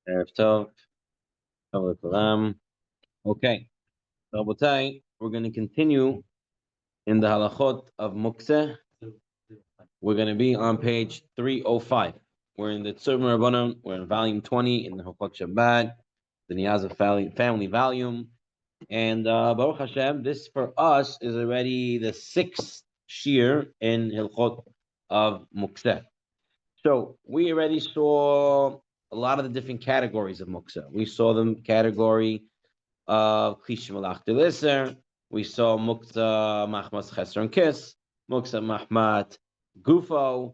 Erev Tov, Shalom Kulam. Okay, Rabotai, we're going to continue in the halachot of Muktzeh. We're going to be on page 305. We're in the Tzurba Rabbanon. We're in volume 20 in the Hilchot Shabbat, the Niyaza family volume. And Baruch Hashem, this for us is already the sixth shir in Hilchot of Muktzeh. So we already saw a lot of the different categories of Muktzeh. We saw the category of Klish Malach Deliser. We saw Muktzeh Mahmas Chesron Kiss, Muktzeh Mahmat Gufo.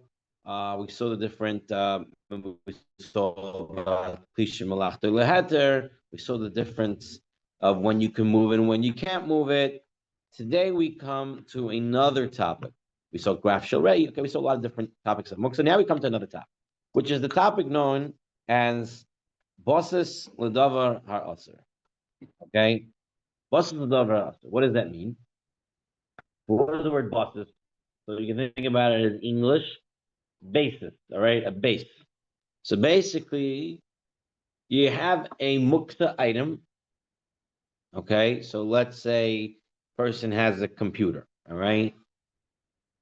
We saw the different. We saw Klish Malach Deleheter. We saw the difference of when you can move it and when you can't move it. Today we come to another topic. We saw Graf Shalrei. Okay, we saw a lot of different topics of Muktzeh. Now we come to another topic, which is the topic known as Bosses Ledavar Har Aser. Okay, bosses ledavar. What does that mean? What is the word bosses? So you can think about it as English basis. All right, a base. So basically, you have a muktzeh item. Okay, so let's say person has a computer. All right.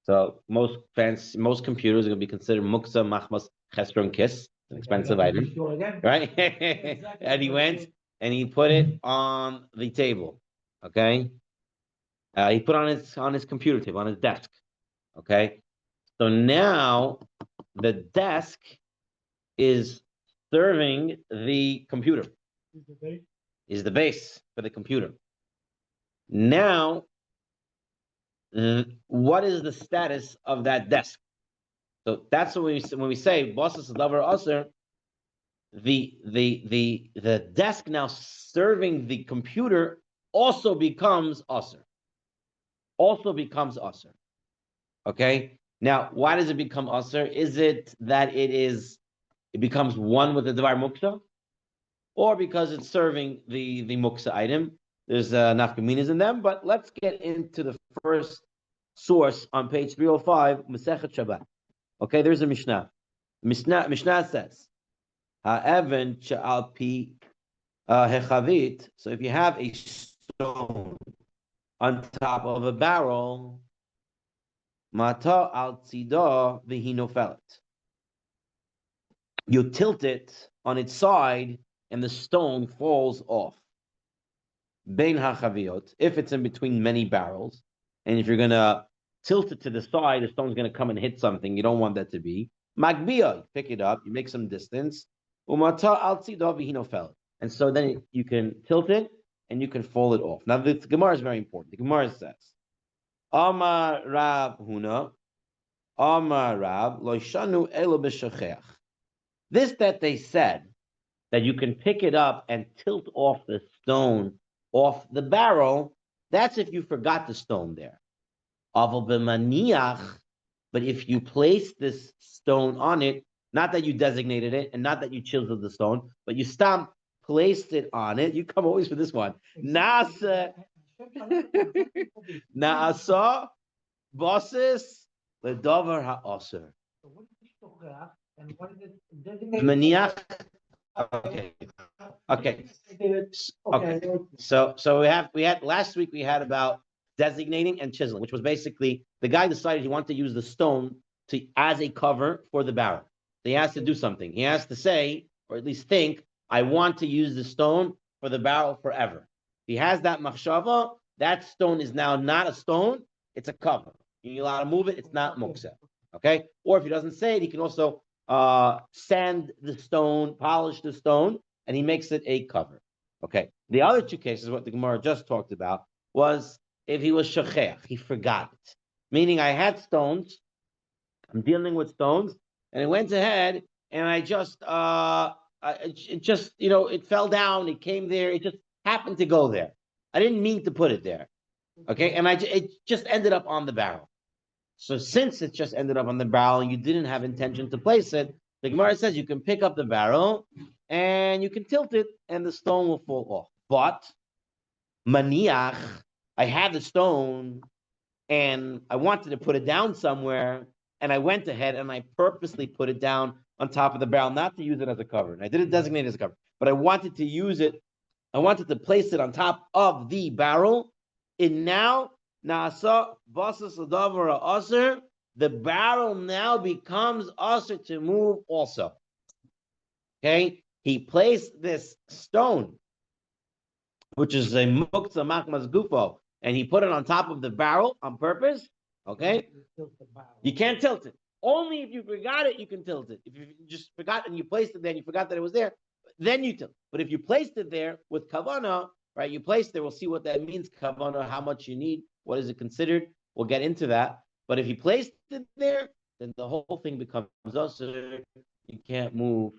So most computers are going to be considered muktzeh machmas chesron kiss, an expensive item, right? And he went and he put it on the table. Okay. He put on his computer table, on his desk. Okay. So now the desk is serving the computer. Is the base for the computer. Now, what is the status of that desk? So that's when we say bosses ledavar aser, the desk now serving the computer also becomes aser. Also becomes aser. Okay. Now, why does it become aser? Is it that it becomes one with the davar muktzeh, or because it's serving the muktzeh item? There's nafkaminas in them, but let's get into the first source on page 305, Masechet Shabbat. Okay, there's a Mishnah. Mishnah says, "Ha'even she'al pi hechavit." So if you have a stone on top of a barrel, mata al tzidah v'hinofelet. You tilt it on its side, and the stone falls off. Bein hachaviot, if it's in between many barrels, and if you're gonna tilt it to the side, the stone's gonna come and hit something. You don't want that to be. Magbia, pick it up, you make some distance. Umata al tzidah v'hinofelet. And so then you can tilt it and you can fold it off. Now the Gemara is very important. The Gemara says, Amar Rab Huna, Amar Rab lo shanu elo b'shacheach. This that they said that you can pick it up and tilt off the stone off the barrel, that's if you forgot the stone there. Aval b'maniach, but if you place this stone on it, not that you designated it and not that you chiseled the stone, but you placed it on it. You come always for this one. Nasa Naasa bosses ledavar ha'aser. Maniach. Okay. Okay. Okay. So we had last week we had about designating and chiseling, which was basically the guy decided he wanted to use the stone as a cover for the barrel. So he has to do something. He has to say, or at least think, I want to use the stone for the barrel forever. If he has that machshava, that stone is now not a stone, it's a cover. You're allowed to move it, it's not muktzeh. Okay? Or if he doesn't say it, he can also sand the stone, polish the stone, and he makes it a cover. Okay. The other two cases, what the Gemara just talked about, was if he was shachech, he forgot it. Meaning I had stones, I'm dealing with stones, and it went ahead, and I just, it fell down, it came there, it just happened to go there. I didn't mean to put it there. Okay, and it just ended up on the barrel. So since it just ended up on the barrel and you didn't have intention to place it, the Gemara says you can pick up the barrel and you can tilt it and the stone will fall off. But maniach, I had the stone and I wanted to put it down somewhere and I went ahead and I purposely put it down on top of the barrel, not to use it as a cover. And I didn't designate it as a cover, but I wanted to use it. I wanted to place it on top of the barrel. And now, nasa basas adavar aser, the barrel now becomes aser to move also. Okay, he placed this stone, which is a muktzeh machmas gufo, and he put it on top of the barrel on purpose. Okay, you can't tilt it. Only if you forgot it, you can tilt it. If you just forgot and you placed it there and you forgot that it was there, then you tilt. But if you placed it there with kavana, right, you placed there, we'll see what that means, kavana, how much you need, what is it considered. We'll get into that. But if you placed it there, then the whole thing becomes usher. You can't move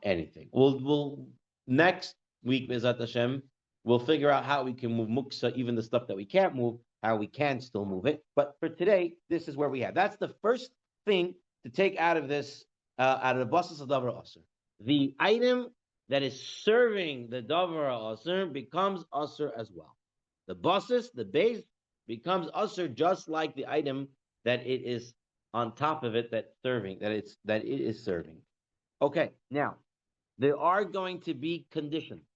anything. We'll next week, Bezat Hashem, we'll figure out how we can move muktzeh, even the stuff that we can't move, how we can still move it. But for today, this is where we have. That's the first thing to take out of this, out of the basas of davar aser. The item that is serving the davar aser becomes aser as well. The basas, the base, becomes aser just like the item that it is on top of it that's serving, that it is serving. Okay, now there are going to be conditions.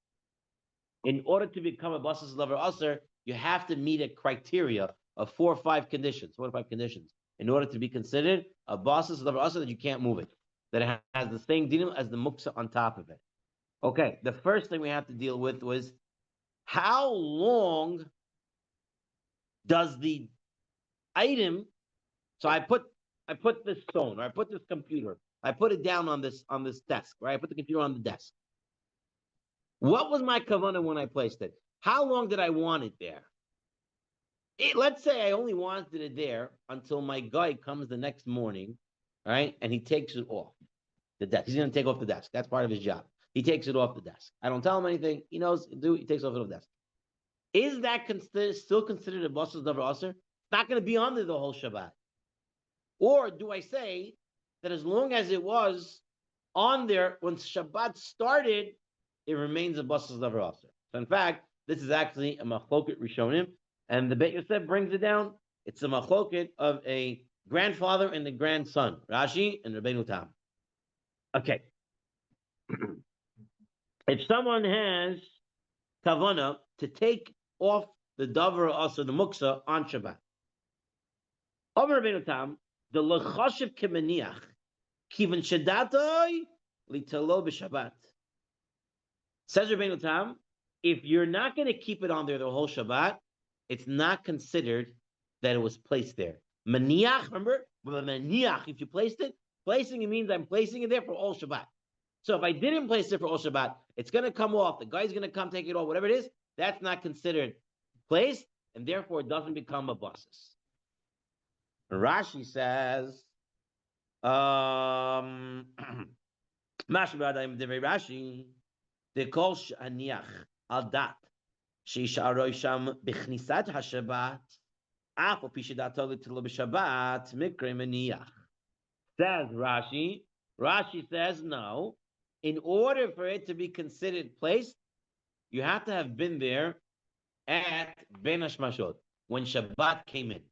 In order to become a basas davar aser, you have to meet a criteria of 4 or 5 conditions. 4 or 5 conditions in order to be considered a basas davar aser, that you can't move it, that it has the same dinim as the muktzeh on top of it. Okay, the first thing we have to deal with was how long does the item? So I put this stone, or I put this computer, I put it down on this desk, right? I put the computer on the desk. What was my kavanah when I placed it? How long did I want it there? Let's say I only wanted it there until my guy comes the next morning, right? And he takes it off the desk. He's going to take off the desk. That's part of his job. He takes it off the desk. I don't tell him anything. He knows. He takes off the desk. Is that still considered a basas davar aser? It's not going to be on there the whole Shabbat. Or do I say that as long as it was on there when Shabbat started, it remains a basas davar aser? So in fact, this is actually a machloket rishonim, and the Beit Yosef brings it down. It's a machloket of a grandfather and the grandson, Rashi and Rabbeinu Tam. Okay. If someone has kavanah to take off the davar aser, the muktzeh, on Shabbat, over Rabbeinu Tam, the lechashiv kemeniach kiven shadatoi litalo b'Shabbat. Says Rabbeinu Tam, if you're not going to keep it on there the whole Shabbat, it's not considered that it was placed there. Maniach, remember? Maniach, if you placed it, placing it means I'm placing it there for all Shabbat. So if I didn't place it for all Shabbat, it's going to come off. The guy's going to come take it off, whatever it is. That's not considered placed, and therefore it doesn't become a basas. Rashi says, Rashi, they call shaniach al dat sheisharoi sham b'chnisat hashabat af pishidato l'tilo b'shabbat mikre maniach. Says Rashi. Rashi says no. In order for it to be considered placed, you have to have been there at Ben Hashmashot when Shabbat came in.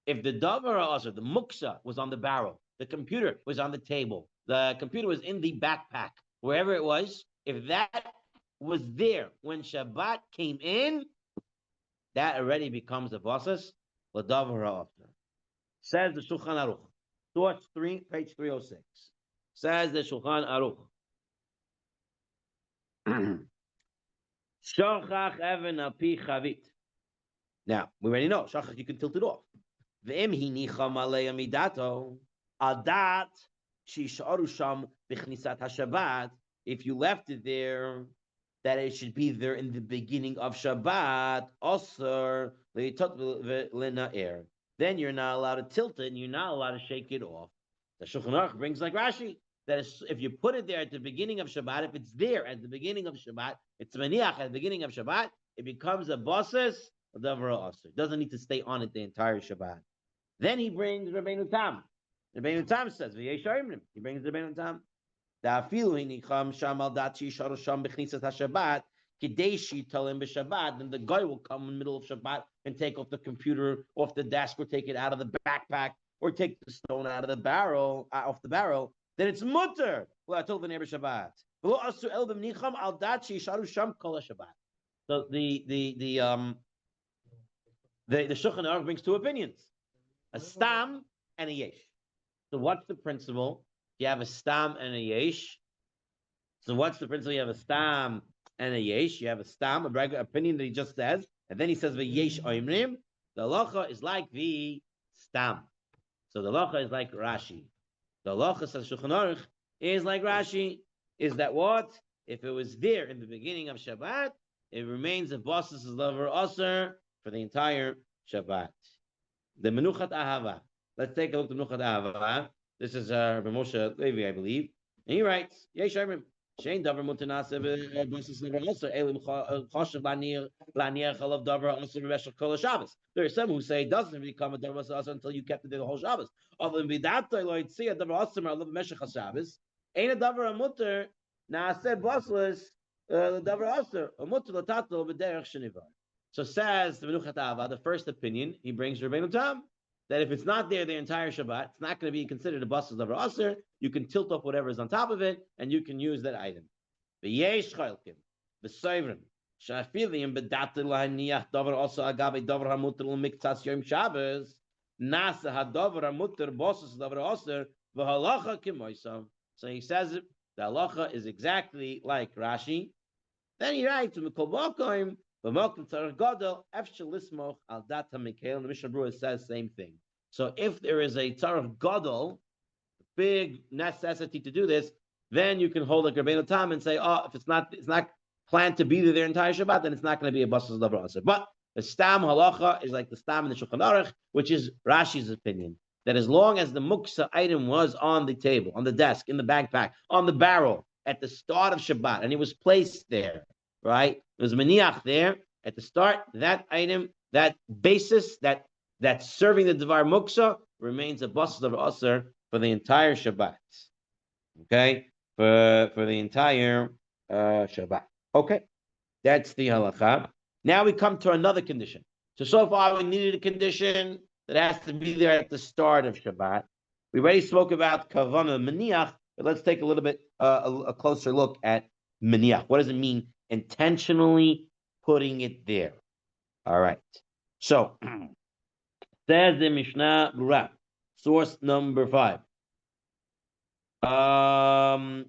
If the davar aser, the muktzeh, was on the barrel, the computer was on the table, the computer was in the backpack, wherever it was, if that was there when Shabbat came in, that already becomes a basas l'davar aser. Says the Shulchan Aruch, Thoughts 3, page 306. Says the Shulchan Aruch. Shachach even api chavit. Now, we already know, shachach, you can tilt it off. V'im hinicha malei amidato, adat shisharu sham b'chnisat hashabbat, if you left it there, that it should be there in the beginning of Shabbat, osir le'na'er. Then you're not allowed to tilt it, and you're not allowed to shake it off. The Shulchan Aruch brings like Rashi, that if you put it there at the beginning of Shabbat, if it's there at the beginning of Shabbat, it's maniach at the beginning of Shabbat, it becomes a basas davar aser. It doesn't need to stay on it the entire Shabbat. Then he brings Rabbeinu Tam. Rabbeinu Tam says, he brings Rabbeinu Tam. Then the guy will come in the middle of Shabbat and take off the computer off the desk, or take it out of the backpack, or take the stone out of the barrel, off the barrel. then it's mutter. So the Shulchan Aruch brings two opinions: a stam and a yesh. So what's the principle? You have a stam and a yesh. So what's the principle? You have a stam and a yesh. You have a stam, a regular opinion that he just says, and then he says the yesh oimrim. The halacha is like the stam. So the halacha is like Rashi. The halacha, says Shulchan Aruch, is like Rashi. Is that what? If it was there in the beginning of Shabbat, it remains a bosses lover aser for the entire Shabbat. The Menuchat Ahava. Let's take a look at Menuchat Ahava. This is Rabbi Moshe Levi, I believe. And he writes, Yesh Amrim, Shein Davar Mutanase bosses lover aser, Elim Choshev Laniach Alav Davar aser B'Meshach Kol Shabbos. There are some who say it doesn't become a Davar aser until you kept it the whole Shabbos. Other than Vidatoi Lo Yitzia Davar aser Alav B'Meshach Shabbos. Ain't a Davar Mutter Naaseh Bossless Davar aser Mutter Latato B'Derech Shenivar. So says the Menuchat Ahava, the first opinion he brings Rabbeinu Tam, that if it's not there the entire Shabbat, it's not going to be considered a bosses Davar aser. You can tilt up whatever is on top of it, and you can use that item. V'yesh chalkim, v'soivrim, shafilim b'datil lahaniach davar also agabe davar hamuter l'miktas yom Shabbos, nasa hadavar hamuter bosses davar aser v'halacha kimoisam. So he says it, the halacha is exactly like Rashi. Then he writes, Mikol Bokoim, v'mokim tzarech gadol, efshel lismoch al dat ha-mikhael, and the Mishnah Berurah says the same thing. So if there is a tzarech gadol, big necessity to do this, then you can hold like Rabbeinu Tam and say, oh, if it's not planned to be there their entire Shabbat, then it's not going to be a basas davar aser. But the stam halacha is like the stam in the Shulchan Aruch, which is Rashi's opinion, that as long as the muktzeh item was on the table, on the desk, in the backpack, on the barrel at the start of Shabbat, and it was placed there, right? It was maniach there at the start. That item, that basis, that serving the devar muktzeh remains a basas davar aser for the entire Shabbat. Okay, for the entire Shabbat. Okay, that's the halacha. Now we come to another condition. So far we needed a condition that has to be there at the start of Shabbat. We already spoke about kavana maniach, but let's take a little bit a closer look at maniach. What does it mean? Intentionally putting it there. All right. So says the Mishnah Berurah. Source number 5. V'hineh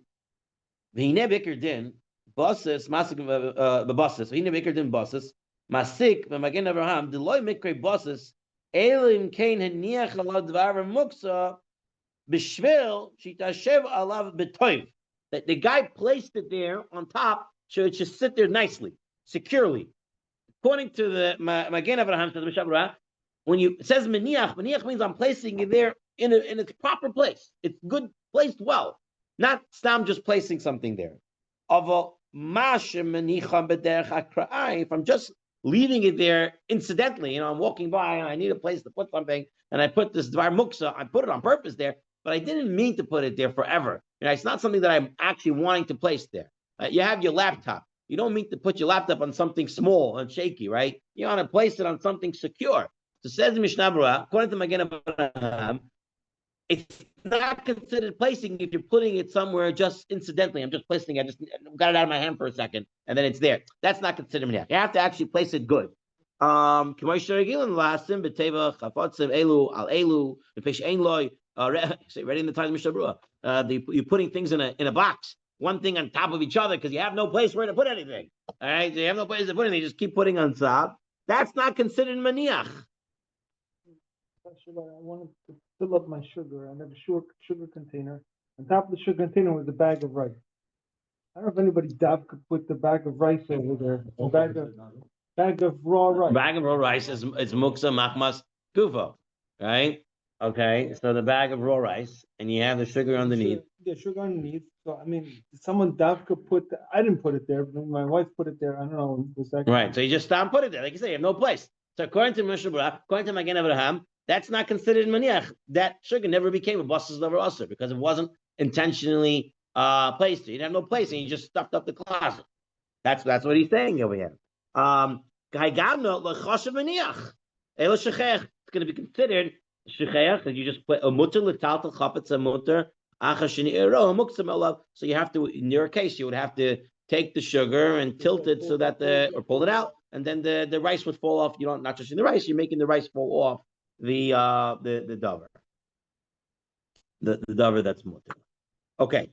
bikr din basis masik b'basis. V'hineh bikr din basis masik v'magen Avraham deloy mikre basis elim kein haniach alav dvar muktzeh b'shvil shitashev alav b'toiv. That the guy placed it there on top so it should sit there nicely, securely. According to the Magen Avraham, says the Mishnah Berurah, when it says maniach means I'm placing it there in its proper place. It's good, placed well, not stam just placing something there. If I'm just leaving it there incidentally, I'm walking by and I need a place to put something, and I put this dvar muktzeh, I put it on purpose there, but I didn't mean to put it there forever. It's not something that I'm actually wanting to place there. You have your laptop. You don't mean to put your laptop on something small and shaky, right? You want to place it on something secure. So says the Mishnah Berurah, according to Magen Avraham, it's not considered placing if you're putting it somewhere just incidentally. I'm just placing it. I just got it out of my hand for a second, and then it's there. That's not considered maniach. You have to actually place it good. Say right in the time of Mishnah Berurah, you're putting things in a box, one thing on top of each other because you have no place where to put anything. All right, so you have no place to put anything. You just keep putting on top. That's not considered maniach. I wanted to fill up my sugar. I have a sugar container. On top of the sugar container was a bag of rice. I don't know if anybody could put the bag of rice over there. A bag of raw rice. Bag of raw rice is muktzeh machmas kufa, right? Okay, so the bag of raw rice, and you have the sugar underneath. Yeah, sugar underneath. So did someone could put? I didn't put it there, but my wife put it there. I don't know. Was that right? So you just stop and put it there, like you say, you have no place. So according to Mishnah Berurah, according to Magen Avraham, that's not considered maniach. That sugar never became a basas davar aser because it wasn't intentionally placed there. You didn't have no place, and you just stuffed up the closet. That's what he's saying over here. It's going to be considered shecheach that you just put a mutter l'taltal chapetz a mutter So you have to, in your case, you would have to take the sugar and tilt it so that or pull it out, and then the rice would fall off. You don't, not just in the rice, you're making the rice fall off the davar. The davar that's mutter. Okay.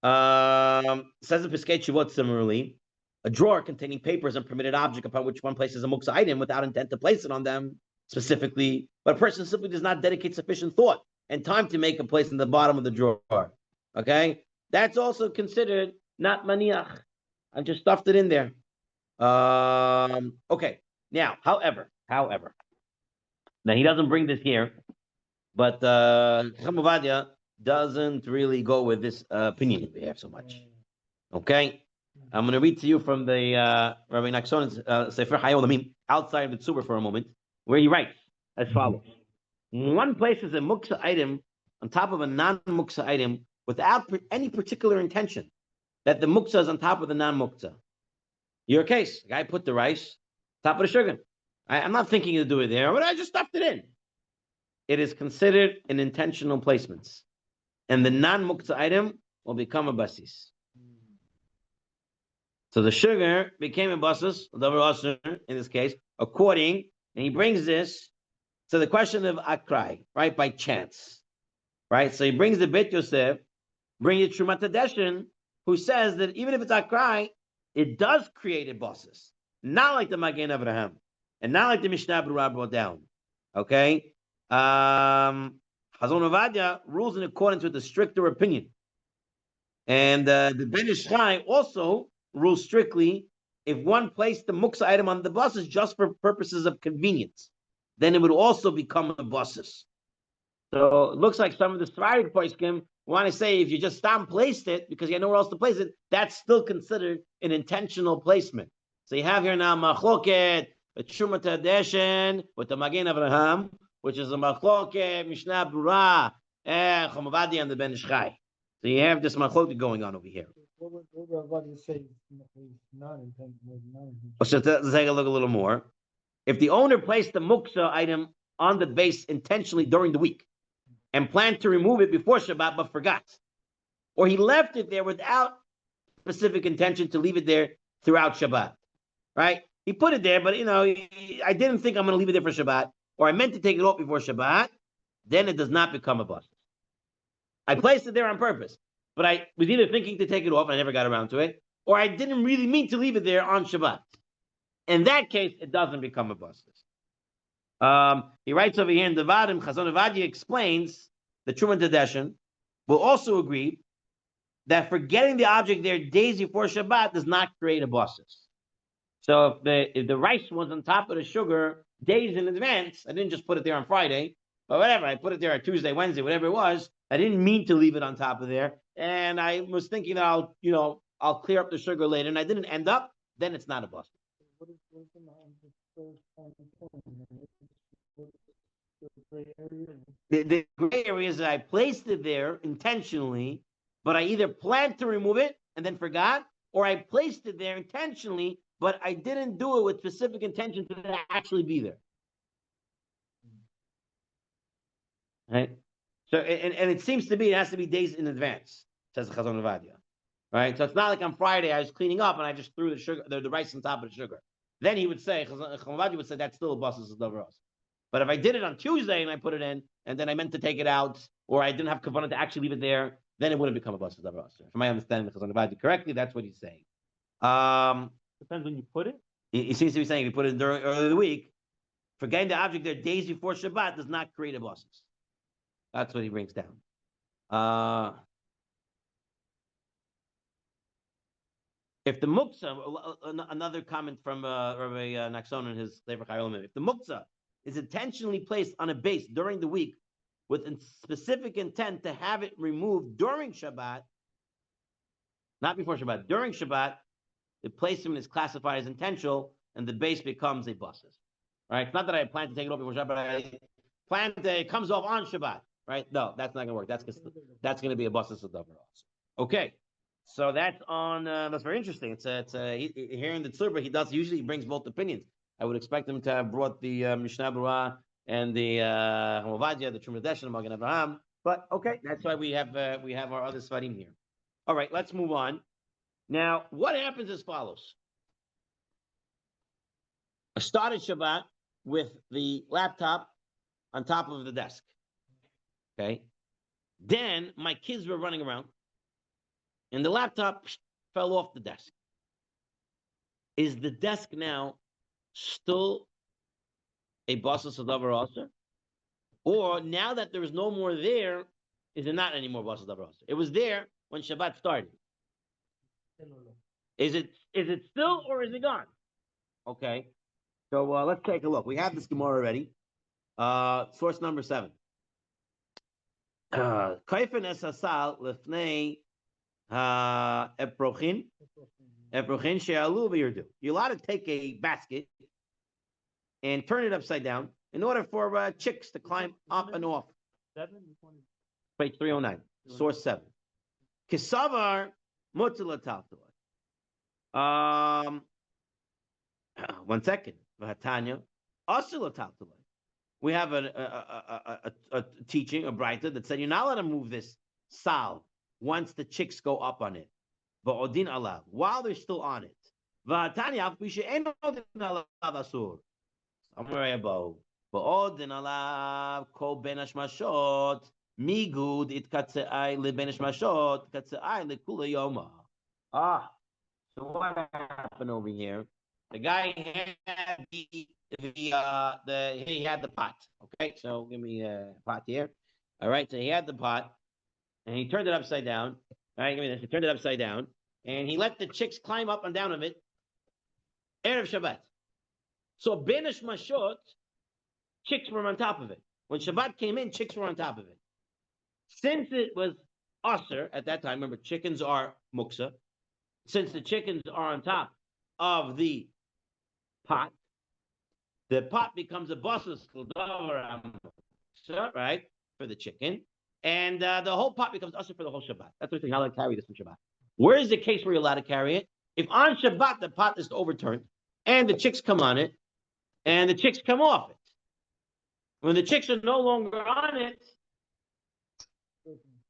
Says the Piskei Teshuvot similarly, a drawer containing papers and permitted object upon which one places a muktzeh item without intent to place it on them specifically, but a person simply does not dedicate sufficient thought and time to make a place in the bottom of the drawer. Okay, that's also considered not maniach. I just stuffed it in there. Okay. Now, however, now he doesn't bring this here, but Chacham doesn't really go with this opinion we have so much. Okay, I'm going to read to you from the Rabbi Nachshon's Sefer Hayolamim outside of the Tzurba for a moment, where he writes as follows: one places a muktzeh item on top of a non-muktzeh item without any particular intention that the muktzeh is on top of the non-muktzeh. Your case, the guy put the rice top of the sugar. I'm not thinking to do it there, but I just stuffed it in. It is considered an intentional placement, and the non-muktzeh item will become a basis. So the sugar became a basis, in this case, according, and he brings this to the question of akrai, right, by chance, right? So he brings the Beit Yosef, bring the Trumat Hadeshin, who says that even if it's akrai, it does create a basis, not like the Magen Avraham, and not like the Mishnah Berurah brought down. Okay, Hazon Ovadia rules in accordance with the stricter opinion, and the Ben Ish Chai also rules strictly if one placed the muktzeh item on the buses just for purposes of convenience, then it would also become a basis. So it looks like some of the Sephardic poskim want to say if you just placed it because you had nowhere else to place it, that's still considered an intentional placement. So you have here now machloket, a Trumat Hadeshin with the Magen Avraham, which is a machloket, Mishnah Berurah, Chacham Ovadia, and the Ben Ish Chai. So you have this machloket going on over here. What would Ovadia say is not intentional? So let's take a look a little more. If the owner placed the muktzeh item on the base intentionally during the week and planned to remove it before Shabbat but forgot, or he left it there without specific intention to leave it there throughout Shabbat, right? He put it there, but I didn't think I'm going to leave it there for Shabbat, or I meant to take it off before Shabbat, then it does not become a bus. I placed it there on purpose, but I was either thinking to take it off and I never got around to it, or I didn't really mean to leave it there on Shabbat. In that case, it doesn't become a bus. He writes over here in the Vadim, Chazon Ovadia explains the Trumat Hadeshin will also agree that forgetting the object there days before Shabbat does not create a basis. So if the rice was on top of the sugar days in advance, I didn't just put it there on Friday, but whatever, I put it there on Tuesday, Wednesday, whatever it was, I didn't mean to leave it on top of there, and I was thinking that I'll clear up the sugar later, and I didn't end up, then it's not a basis. The gray area is that I placed it there intentionally, but I either planned to remove it and then forgot, or I placed it there intentionally, but I didn't do it with specific intention to actually be there. Right? So, and it seems to be, it has to be days in advance, says Chazon Ovadia. Right? So it's not like on Friday I was cleaning up and I just threw the sugar, the rice on top of the sugar. Then he would say, Chazon Ovadia would say that's still a basis of davar. But if I did it on Tuesday and I put it in, and then I meant to take it out, or I didn't have kavanah to actually leave it there, then it wouldn't become a basis of davar. From my understanding, Chazon Ovadia correctly, that's what he's saying. Depends when you put it. He seems to be saying if you put it during early in the week, forgetting the object there days before Shabbat does not create a basis. That's what he brings down. If the muktzeh, another comment from Rabbi Nachshon in his Sefer Chayolamim, if the muktzeh is intentionally placed on a base during the week with a specific intent to have it removed during Shabbat, not before Shabbat, during Shabbat, the placement is classified as intentional, and the base becomes a basis. Right? It's not that I plan to take it off before Shabbat, but I plan that it comes off on Shabbat. Right? No, that's not going to work. That's going to be a basis of davar also. Okay. So that's on. That's very interesting. It's here in the Tzurba, he brings both opinions. I would expect him to have brought the Mishnah Berurah and the Chacham Ovadia, the Trumat Hadeshin, Magen Avraham, But okay, that's why we have our other svarim here. All right, let's move on. Now, what happens as follows. I started Shabbat with the laptop on top of the desk. Okay. Then my kids were running around and the laptop fell off the desk. Is the desk now still a basas davar aser? Or now that there is no more there, is it not anymore basas davar aser? It was there when Shabbat started. Is it still or is it gone? Okay. So let's take a look. We have this Gemara already. Source number 7. Kaifin es hasal lefnei eprochin she'alu v'yirdu. You're allowed to take a basket and turn it upside down in order for chicks to climb up and off. Page 309, source 7. Kisavar mutzeh l'taltalai. 1 second. V'hatanya asur l'taltalai. We have a teaching, a braita that said you're not allowed to move this sal once the chicks go up on it. V'odin alav, while they're still on it. V'hatanya afpisha ein odin alav asur. Somewhere above. V'odin alav kol ben hashmashot migud it katze'ai le ben hashmashot katze'ai le kula yoma. So what happened over here? The guy had he had the pot. Okay, so give me a pot here. All right, so he had the pot, and he turned it upside down. All right, give me this. He turned it upside down, and he let the chicks climb up and down of it. Erev Shabbat. So Benish Mashot, chicks were on top of it. When Shabbat came in, chicks were on top of it. Since it was Aser at that time, remember chickens are Muktzeh. Since the chickens are on top of the pot, the pot becomes a basas right, for the chicken, and the whole pot becomes usher for the whole Shabbat. That's what we think. How to carry this on Shabbat. Where is the case where you're allowed to carry it? If on Shabbat the pot is overturned and the chicks come on it and the chicks come off it, when the chicks are no longer on it,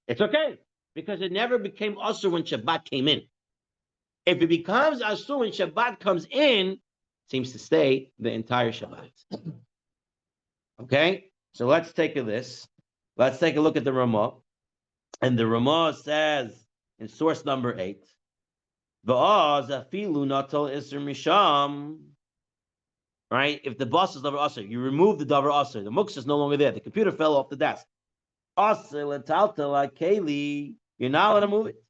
it's okay because it never became usher when Shabbat came in. If it becomes asur when Shabbat comes in, it seems to stay the entire Shabbat. Okay, so let's take this. Let's take a look at the Ramah. And the Ramah says in source number 8, V'az afilu natal isr misham. Right? If the bus is davar aser, you remove the davar aser. The muktzeh is no longer there. The computer fell off the desk. Aser letaltal akeli. You're not allowed to move it.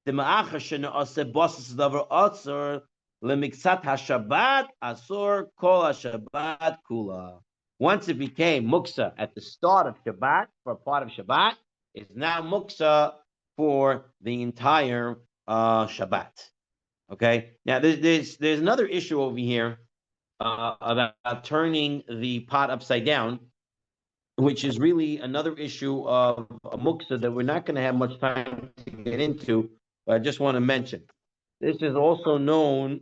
The ma'achashana ase bosses davar aser lemiksat hashabbat asur kol hashabbat kula. Once it became muktzeh at the start of Shabbat for a part of Shabbat, it's now muktzeh for the entire Shabbat. Okay. Now there's another issue over here about turning the pot upside down, which is really another issue of a muktzeh that we're not going to have much time to get into. But I just want to mention, this is also known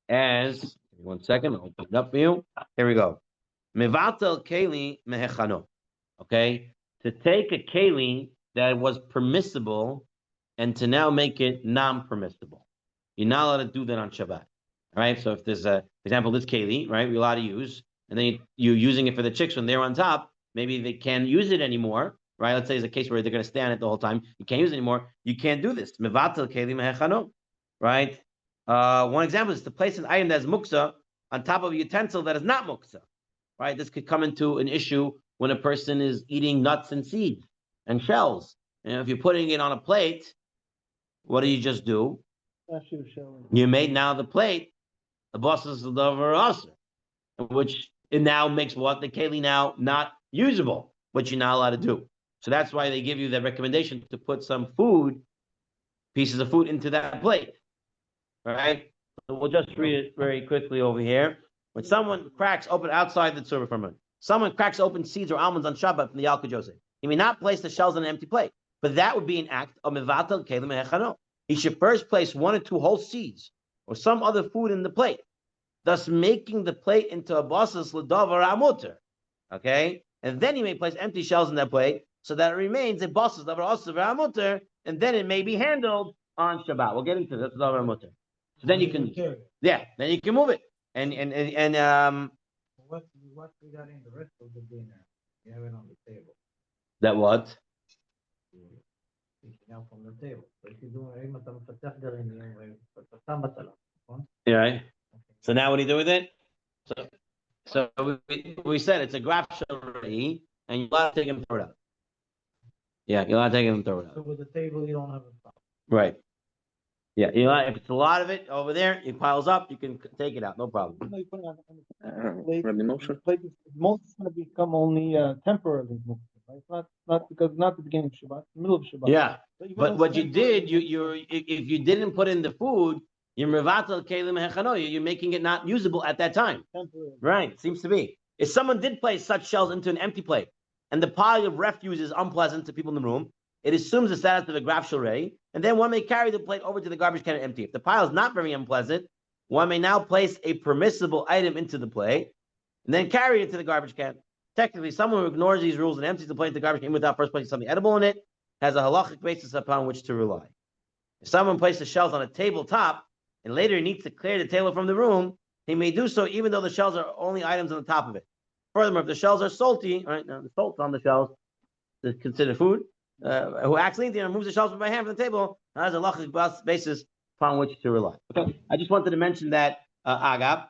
as, 1 second, I'll open it up for you. Here we go. Mevatel keli mehechano. Okay? To take a keli that was permissible and to now make it non-permissible. You're not allowed to do that on Shabbat. All right? So if there's for example, this keli, right, we're allowed to use, and then you're using it for the chicks when they're on top, maybe they can't use it anymore. Right? Let's say it's a case where they're going to stay on it the whole time. You can't use it anymore. You can't do this. Mevatel keli mehechano. Right? One example is to place an item that is muktzeh on top of a utensil that is not muktzeh. Right? This could come into an issue when a person is eating nuts and seeds and shells. And if you're putting it on a plate, what do you just do? You made now the plate, the bosses of the davar, which it now makes what? The keli now not usable, which you're not allowed to do. So that's why they give you the recommendation to put some food, pieces of food into that plate. All right? So we'll just read it very quickly over here. When someone cracks open outside the Tzurba for a minute, someone cracks open seeds or almonds on Shabbat from the Yalkut Joseph, he may not place the shells on an empty plate, but that would be an act of mevatel keli mehechano. He should first place 1 or 2 whole seeds or some other food in the plate, thus making the plate into a basas l'davar amuter. Okay? And then he may place empty shells in that plate, so that it remains a basas davar asur v'amuter, and then it may be handled on Shabbat. We'll get into this. That's davar muter. So then you can, then you can move it. And What we got in the rest of the dinner? You have it on the table. that what? Taking out from the table. So if you do אם אתה מפתח גרעינים ואתה שם בצלם, נכון? Yeah. Right. So now what do you do with it? So we said it's a graph already, and you're allowed to take it and throw it out. Yeah, you're allowed to take it and throw it So out. with the table, you don't have a problem. Right. Yeah, you know, if it's a lot of it over there, it piles up, you can take it out, no problem. No, you put it on the plate. Rabbi Moshe? The plate is most going to become only temporarily moved, right? Not because not the beginning of Shabbat, the middle of Shabbat. Yeah, even but though what it's you did, temporary, if you didn't put in the food, you're mevatel kelim hechano, you're making it not usable at that time. temporary. Right, seems to be. If someone did place such shells into an empty plate, and the pile of refuse is unpleasant to people in the room, it assumes the status of a graf shalrei, and then one may carry the plate over to the garbage can and empty. If the pile is not very unpleasant, one may now place a permissible item into the plate, and then carry it to the garbage can. Technically, someone who ignores these rules and empties the plate into the garbage can without first placing something edible in it has a halachic basis upon which to rely. If someone places shells on a tabletop and later needs to clear the table from the room, he may do so even though the shells are only items on the top of it. Furthermore, if the shells are salty, all right, now the salt's on the shells is considered food. Who accidentally removes the shells by hand from the table has a halachic basis upon which to rely. Okay, I just wanted to mention that agap.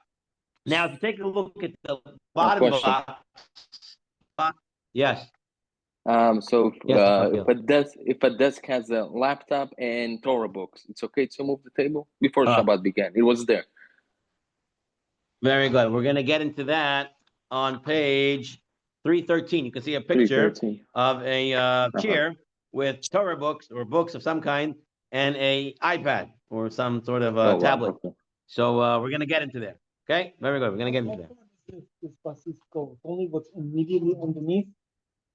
Now, if you take a look at the bottom of the box, yes. So Yes, if a desk has a laptop and Torah books, it's okay to move the table before Shabbat began. It was there. Very good. We're going to get into that on page 313. You can see a picture 313. of a chair with Torah books or books of some kind and a iPad or some sort of tablet. Okay. So we're going to get into there. Okay, very good. We're going to get into there. This basis go. It's only what's immediately underneath.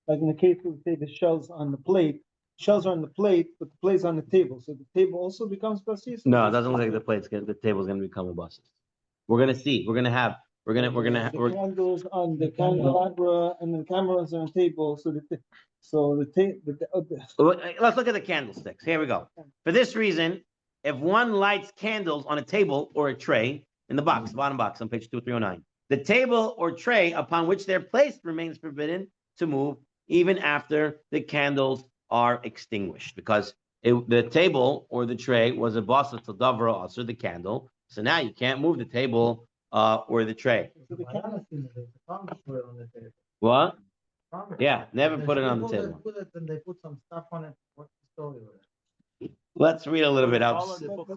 Like in the case where we say the shells on the plate, shells are on the plate, but the plate's on the table. So the table also becomes basis. No, it doesn't look like the table's going to become a bus. We're going to see. We're going to have. The candles on the candelabra and the cameras are on the table. Let's look at the candlesticks. Here we go. For this reason, if one lights candles on a table or a tray in the box, bottom box on page 2309, the table or tray upon which they're placed remains forbidden to move even after the candles are extinguished, because the table or the tray was a basas to davra asur, the candle. So now you can't move the table or the tray. So the promise put it on the table. What? Promise. Yeah, never put it on the table. They put some stuff on it. What's the story with it? Let's read a little bit out.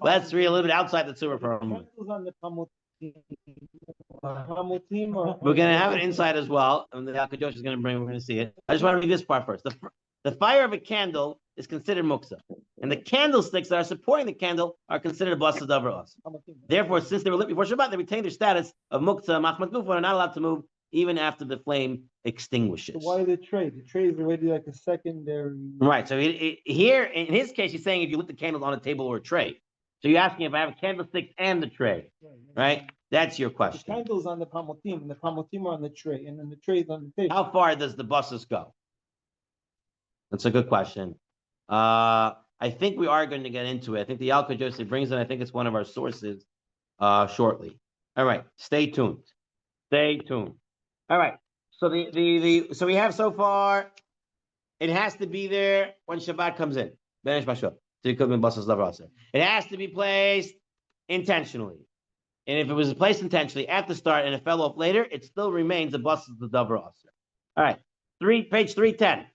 Let's read a little bit outside the Tzurba for a moment. We're going to have it inside as well, and the Akadosh is going to bring. We're going to see it. I just want to read this part first. The fire of a candle is considered muktzeh, and the candlesticks that are supporting the candle are considered basas davar asur. Therefore, since they were lit before Shabbat, they retain their status of muktzeh, machmat gufa, and are not allowed to move even after the flame extinguishes. So why the tray? The tray is already like a secondary. Right. So here, in his case, he's saying if you lit the candles on a table or a tray. So you're asking if I have candlesticks and the tray, right? That's your question. The candles on the pamotim, and the pamotim are on the tray, and then the tray is on the table. How far does the buses go? That's a good question. I think we are going to get into it. I think the Yalkut Joseph brings it. I think it's one of our sources shortly. All right. Stay tuned. Stay tuned. All right. So so we have so far, it has to be there when Shabbat comes in. It has to be placed intentionally. And if it was placed intentionally at the start and it fell off later, it still remains a bus of the davar asur. All right. Page 310.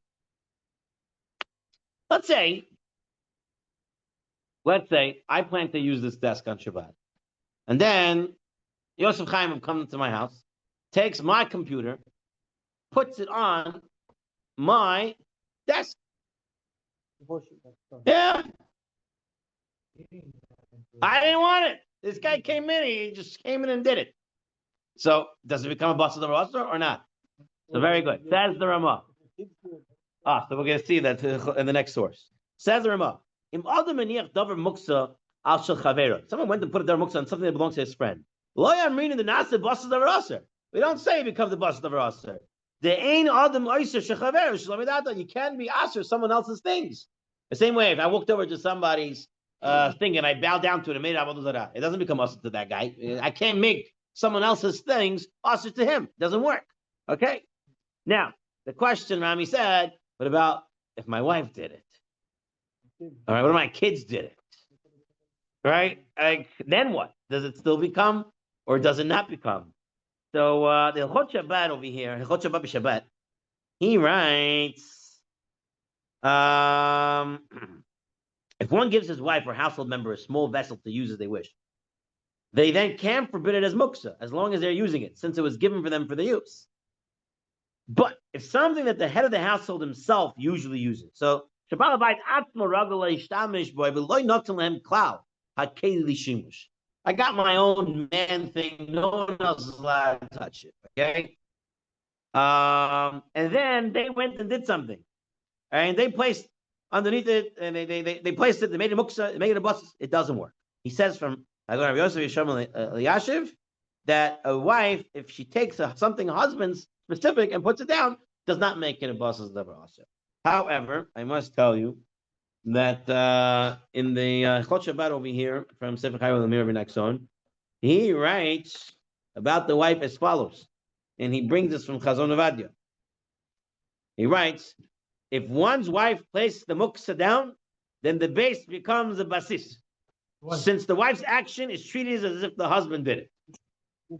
Let's say I plan to use this desk on Shabbat. And then Yosef Chaim will come to my house, takes my computer, puts it on my desk. Yeah. I didn't want it. This guy came in, he just came in and did it. So does it become a bus of the roster or not? So very good. Says the Ramah. So we're going to see that in the next source. Says the Ramah. Someone went and put a davar muktzeh on something that belongs to his friend. We don't say it becomes the bus of the roster. The ain adam oiser shechaver shlamidata. You can't be aser someone else's things. The same way, if I walked over to somebody's thing and I bow down to it and made it, it doesn't become aser to that guy. I can't make someone else's things aser to him. It doesn't work. Okay. Now the question Rami said, what about if my wife did it? All right. What if my kids did it? Right? Like, then what? Does it still become, or does it not become? So the Hilchot Shabbat over here, Hilchot Shabbat b'Shabbat, he writes, if one gives his wife or household member a small vessel to use as they wish, they then can forbid it as muktzeh, as long as they're using it, since it was given for them for the use. But if something that the head of the household himself usually uses, so Shabbat Bayit atzmo ragel leishtamish boy, but loy notzim lehem klal hakeli shimush. I got my own man thing. No one else is allowed to touch it. Okay. And then they went and did something, and they placed underneath it, and they placed it. They made a muktzeh, they made it a bus. It doesn't work. He says from Rabbi Yosef Yisham Eliashiv that a wife, if she takes something husband's specific and puts it down, does not make it a bus as never also. However, I must tell you that in the Hilchot Shabbat over here from Sefer Chaim Lemir ben Akson, he writes about the wife as follows, and he brings this from Chazon Ovadia. He writes, if one's wife places the muktzeh down, then the base becomes a basis, since the wife's action is treated as if the husband did it.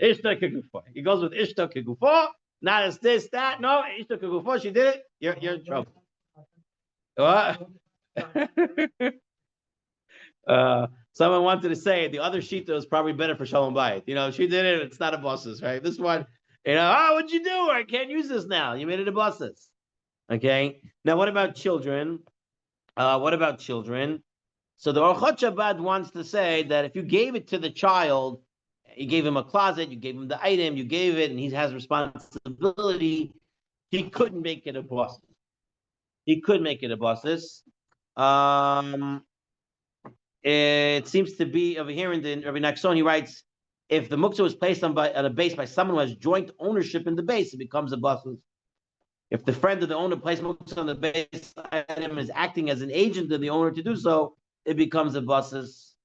Ishta kegufo. He goes with Ishta kegufo, not as this, that. No, Ishta kegufo, she did it, you're in trouble. What? Someone wanted to say the other shita is probably better for Shalom Bayit. You know, she did it, it's not a bosses, right? This one, what'd you do? I can't use this now. You made it a bosses. Okay. Now, what about children? So the Orchot Shabbat wants to say that if you gave it to the child, you gave him a closet, you gave him the item, you gave it, and he has responsibility, he couldn't make it a bosses. He could make it a bosses. It seems to be over here in Rabbi Nachson, he writes, if the muktzeh was placed on a base by someone who has joint ownership in the base, it becomes a bosses. If the friend of the owner placed muktzeh on the base item is acting as an agent of the owner to do so, it becomes a bosses.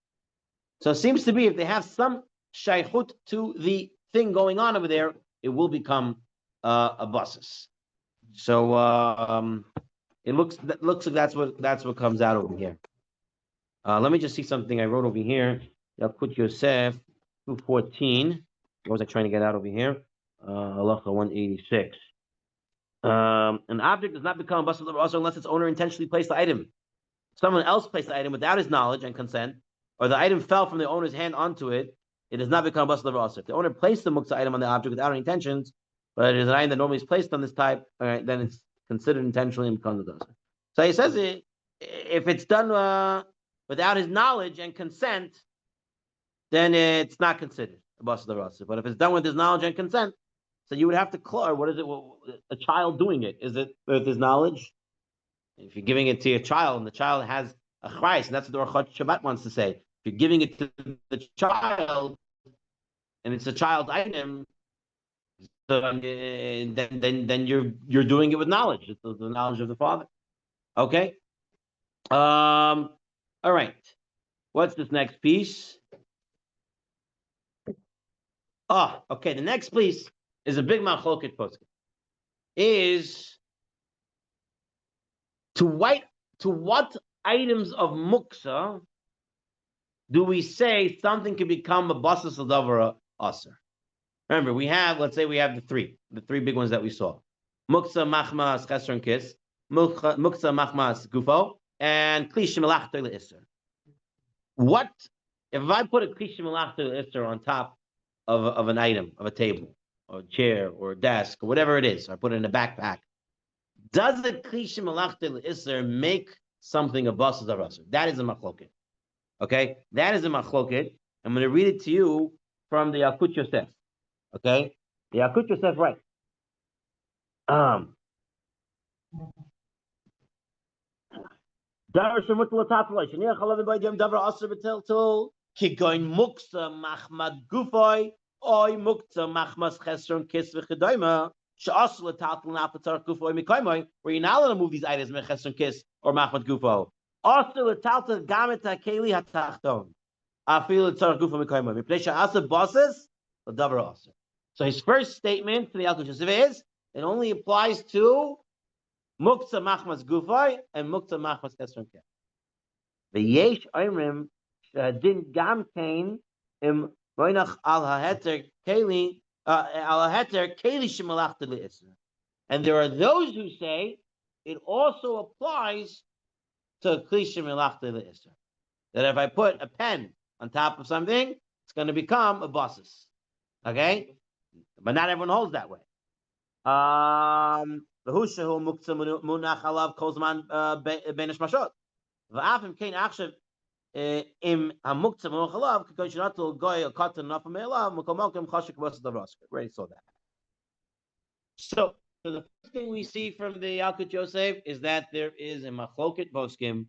So it seems to be if they have some shaychut to the thing going on over there, it will become a bosses. So it looks like that's what comes out over here. Let me just see something I wrote over here. Yalkut Yosef 2:14. What was I trying to get out over here? Halacha 186. An object does not become a basar also unless its owner intentionally placed the item. Someone else placed the item without his knowledge and consent, or the item fell from the owner's hand onto it. It does not become a basar also. If the owner placed the muktzeh item on the object without any intentions, but it is an item that normally is placed on this type, all right, then it's considered intentionally and becomes a basar. So he says if it's done without his knowledge and consent, then it's not considered a basar also. But if it's done with his knowledge and consent, so you would have to clear, what is it? A child doing it? Is it with his knowledge? If you're giving it to your child and the child has a chayis, and that's what the Orchot Shabbat wants to say. If you're giving it to the child and it's a child's item, so then you're doing it with knowledge. It's the knowledge of the father. Okay. All right. What's this next piece? Oh, okay. The next piece is a big machloket posket. Is to what items of muktzeh do we say something can become a basas l'davar aser? Remember, let's say we have the three big ones that we saw: muktzeh, machmas, chesron, and kiss; muktzeh, machmas, gufo, and kli shemelachto le'iser. What if I put a kli shemelachto le'iser on top of an item, of a table, or a chair, or a desk, or whatever it is? I put it in a backpack. Does the kli shemelachto le'iser make something a basas l'davar aser? That is a machloket. Okay, that is a machloket. I'm going to read it to you from the Yalkut Yosef. Okay, the Yalkut Yosef right. Davar shemut l'tatulay sheniach halav b'yom davar aser b'tiltul kigoin muktzeh machmad gufoy oy muktzeh machmas chesron kis v'chedayma Where you're not allowed to move these items, Mechesron Kiss or Machmat Gufo. Also, Talta Gameta Keli Hatachton. I feel it's our Gufo Mekaimai. Mipnesha Asa bosses, the Davar Asa. So his first statement to the Alkut Yosef is it only applies to Muktzeh Machmas Gufay and Muktzeh Machmas Chesron Kiss. The Yesh Oimrim Din Gam Kain Im Roinach Al HaHeter Keli Al HaHeter Keli Shemalachta Le'isra. And there are those who say it also applies to Kli Shemalachta Le'isra. That if I put a pen on top of something, it's going to become a bosses. Okay? But not everyone holds that way. The Hushahu Muktzeh Munach Alav Kozman Benish Mashot. V'afim Kain Achshav Im HaMuktzeh Munach Alav K'koy Shinatul Goy or Katan Nafam Elav Mukomokim Chashik Vasa Davrask. We already saw that. So the first thing we see from the Yalkut Yosef is that there is a machloket poskim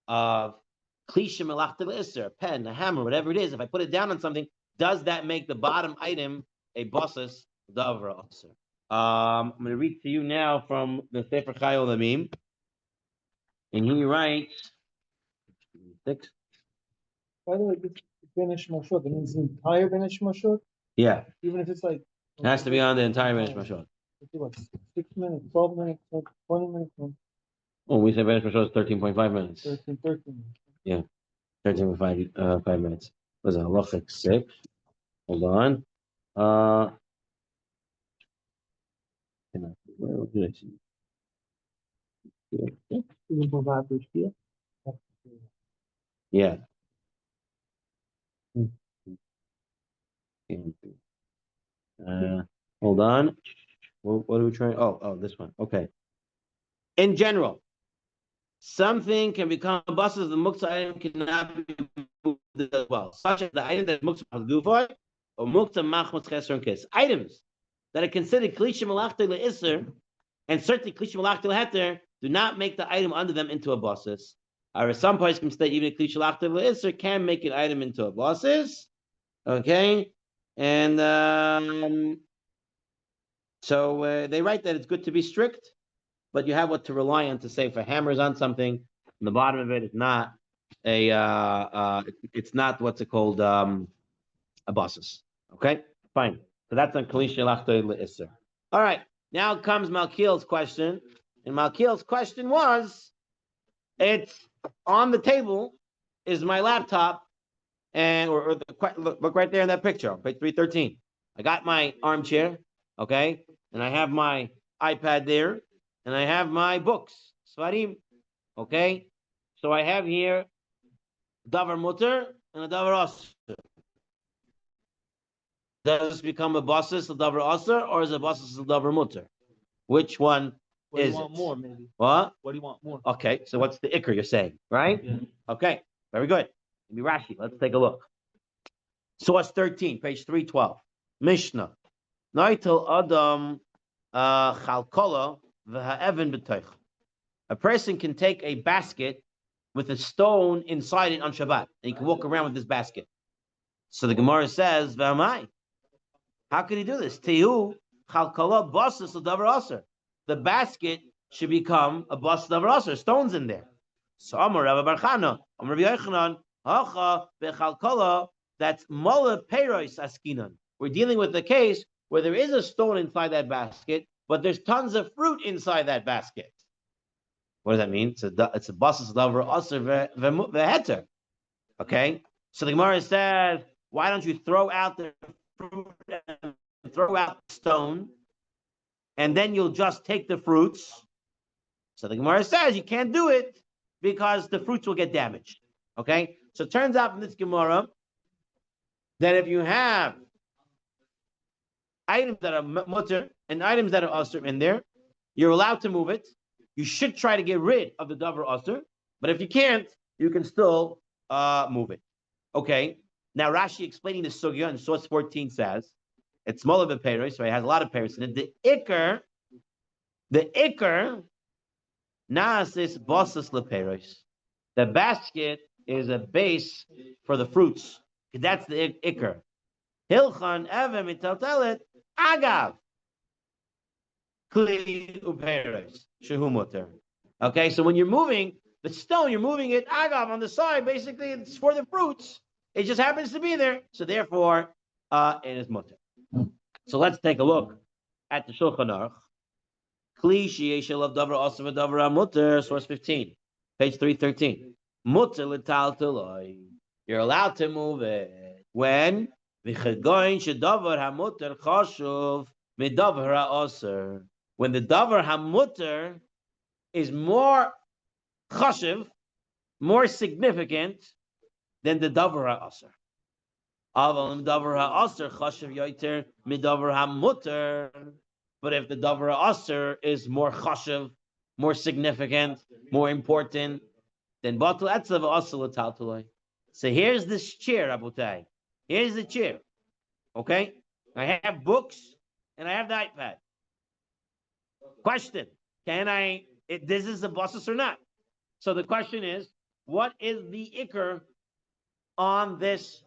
of Klisha Melachta L'Isser, a pen, a hammer, whatever it is. If I put it down on something, does that make the bottom item a bosses Davra Isser? I'm going to read to you now from the Sefer Chai Olamim, and he writes 6. By the way, this Benish Mashot, it means the entire Benish Mashot, Yeah, even if it's like. it has to be on the entire Benish Mashot. What, 6 minutes, 12 minutes, 20 minutes, Oh, we said Benish Mashot is 13.5 minutes. 13 minutes. Yeah, 13.5 5 minutes. Was it halachic 6? Hold on. Where did I see? Yeah. Hold on. What are we trying? Oh, this one. Okay. In general, something can become buses. The muktzah item cannot be moved as well, such as the item that muktzah gufay or muktzah machmas chesron kiss. Items that are considered klisha malachta le'isser and certainly klisha malachta le'heter do not make the item under them into a buses. Or some parts can state even a klisha malachta le'isser can make an item into a buses. Okay, and so they write that it's good to be strict, but you have what to rely on to say if a hammer is on something, and the bottom of it is not it's not what's it called a bosses. Okay, fine. So that's on Kalisha Lachtoy Le'isser. All right, now comes Malkiel's question, and Malkiel's question was, it's on the table is my laptop, and look right there in that picture, page 313. I got my armchair, okay, and I have my iPad there, and I have my books, Svarim, okay. So I have here davar mutter and a davar aser. Does this become a basis of davar aser, or is it a basis of davar mutter? Which one What do is you want it? more, maybe? What? What do you want more? Okay, so what's the ikr you're saying, right? Yeah. Okay, very good. Maybe Rashi. Let's take a look. Source 13, page 312. Mishnah. Noitel Adam Chalkola v'ha'even b'toich. A person can take a basket with a stone inside it on Shabbat, and he can walk around with this basket. So the Gemara says, "V'amai, how could he do this? Tehu chalkala basas l'davar aser. The basket should become a bas l'davar aser. Stones in there." So Amar Rabbi Bar Chana, Amar Rabbi Yochanan, hacha bechalkala. That's mola peiros askinan. We're dealing with the case where there is a stone inside that basket, but there's tons of fruit inside that basket. What does that mean? It's a basas l'davar aser veheter. Okay, so the Gemara says, why don't you throw out the fruit and throw out the stone, and then you'll just take the fruits? So the Gemara says you can't do it because the fruits will get damaged. Okay, so it turns out from this Gemara that if you have items that are mutter and items that are aser in there, you're allowed to move it. You should try to get rid of the davar aser, but if you can't, you can still move it. Okay. Now Rashi explaining the sugya in source 14 says it's smaller than peros, so it has a lot of peros in it. The ikr, naasis bosses leperos. The basket is a base for the fruits. That's the ikr. Hilchan evem italtelet agav. Kli uperes shehu muter. Okay, so when you're moving the stone, you're moving it agav on the side. Basically, it's for the fruits. It just happens to be there, so therefore, it is muter. So let's take a look at the Shulchan Aruch. Kli sheyeshel of davar asav davar muter, source 15, page 313. Muter l'tal teloi. You're allowed to move it when v'chegoin shedavar hamuter chashuv midavar ha'aser. When the davar hamuter is more chashuv, more significant than the davar ha'aser. Aval davar ha'aser chashuv yoter midavar hamuter. But if the davar ha'aser is more chashuv, more significant, more important, then batul etzav ha'aser l'tal teloi. So here's this chair, Abutai. Here's the chair. Okay? I have books and I have the iPad. Question. This is a bosses or not? So the question is, what is the ikr on this?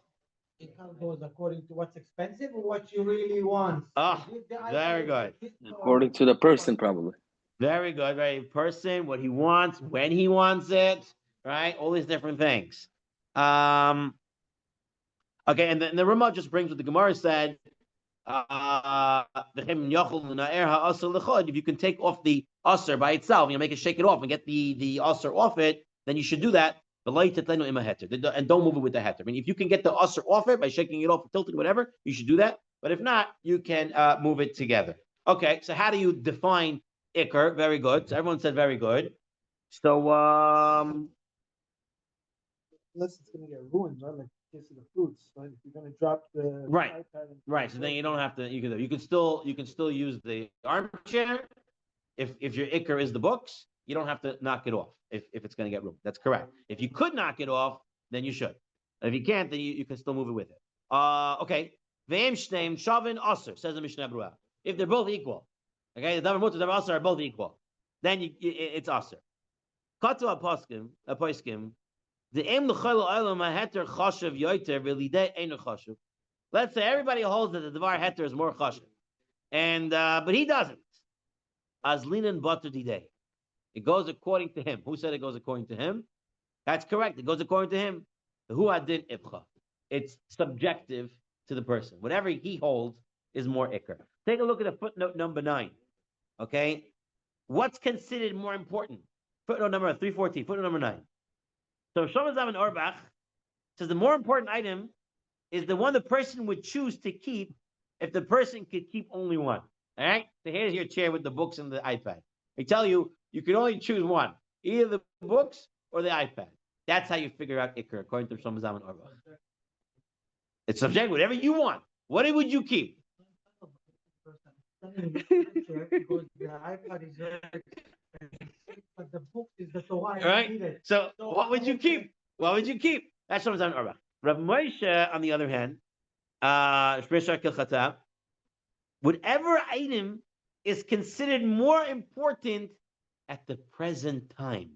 It kind of goes according to what's expensive or what you really want. Oh, very good. According to the person, probably. Very good. Right? Person, what he wants, when he wants it, right? All these different things. Okay, and the Ramah just brings what the Gemara said. If you can take off the aser by itself, make it shake it off and get the aser off it, then you should do that. And don't move it with the heter. I mean, if you can get the aser off it by shaking it off, tilting, whatever, you should do that. But if not, you can move it together. Okay, so how do you define ikr? Very good. So everyone said very good. So Unless it's gonna get ruined, right? Like in case of the fruits, right? If you're gonna drop the Right. iPad and right, so then you don't have to. You can still use the armchair if your ikr is the books. You don't have to knock it off if it's going to get ruined. That's correct. If you could knock it off, then you should. If you can't, then you can still move it with it. Okay. Ve'em shneim shavin aser, says the Mishnah Berurah. If they're both equal, okay, the davar muter, the davar aser are both equal, then it's aser. Katu aposkim. The aim l'chol ha'olam ha'heter chashuv yoter v'lidei einu chashuv. Let's say everybody holds that the davar heter is more chashuv, and but he doesn't. As linan butter didei. It goes according to him. Who said it goes according to him? That's correct. It goes according to him. Hu adin ibcha. It's subjective to the person. Whatever he holds is more ikr. Take a look at the footnote number 9. Okay, what's considered more important? Footnote number 314. Footnote number 9. So Shlomo Zalman Auerbach says the more important item is the one the person would choose to keep if the person could keep only one. All right? So here's your chair with the books and the iPad. I tell you, you can only choose one, either the books or the iPad. That's how you figure out ikr, according to Shlomo Zalman Auerbach. It's subjective, whatever you want. What would you keep? Because the iPad is very expensive, but the book is the Torah. Right? So what would you keep? What would you keep? That's Shlomo Zalman Auerbach. Rav Moshe, on the other hand, whatever item is considered more important at the present time.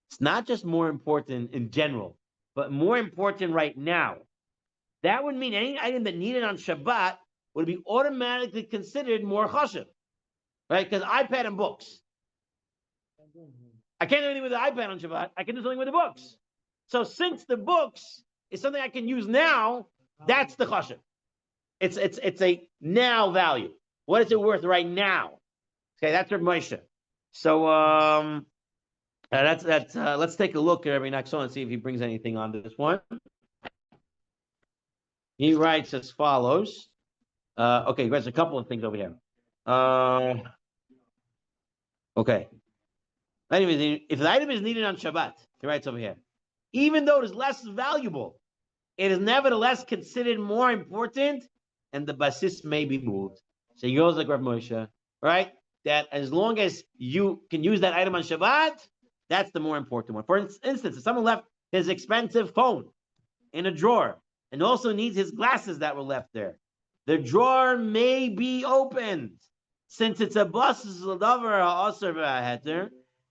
It's not just more important in general, but more important right now. That would mean any item that needed on Shabbat would be automatically considered more chashuv, right? Because iPad and books. I can't do anything with the iPad on Shabbat. I can do something with the books. So since the books is something I can use now, that's the chashuv. It's a now value. What is it worth right now? Okay, that's Rav Moshe. So that's let's take a look at every next one and see if he brings anything on this one. He writes as follows. Okay, he writes a couple of things over here. Okay. Anyways, if the item is needed on Shabbat, he writes over here, even though it is less valuable, it is nevertheless considered more important, and the basis may be moved. So he goes like Rav Moshe, right? That as long as you can use that item on Shabbat, that's the more important one. For instance, if someone left his expensive phone in a drawer and also needs his glasses that were left there, the drawer may be opened since it's a basis l'davar aser v'heter,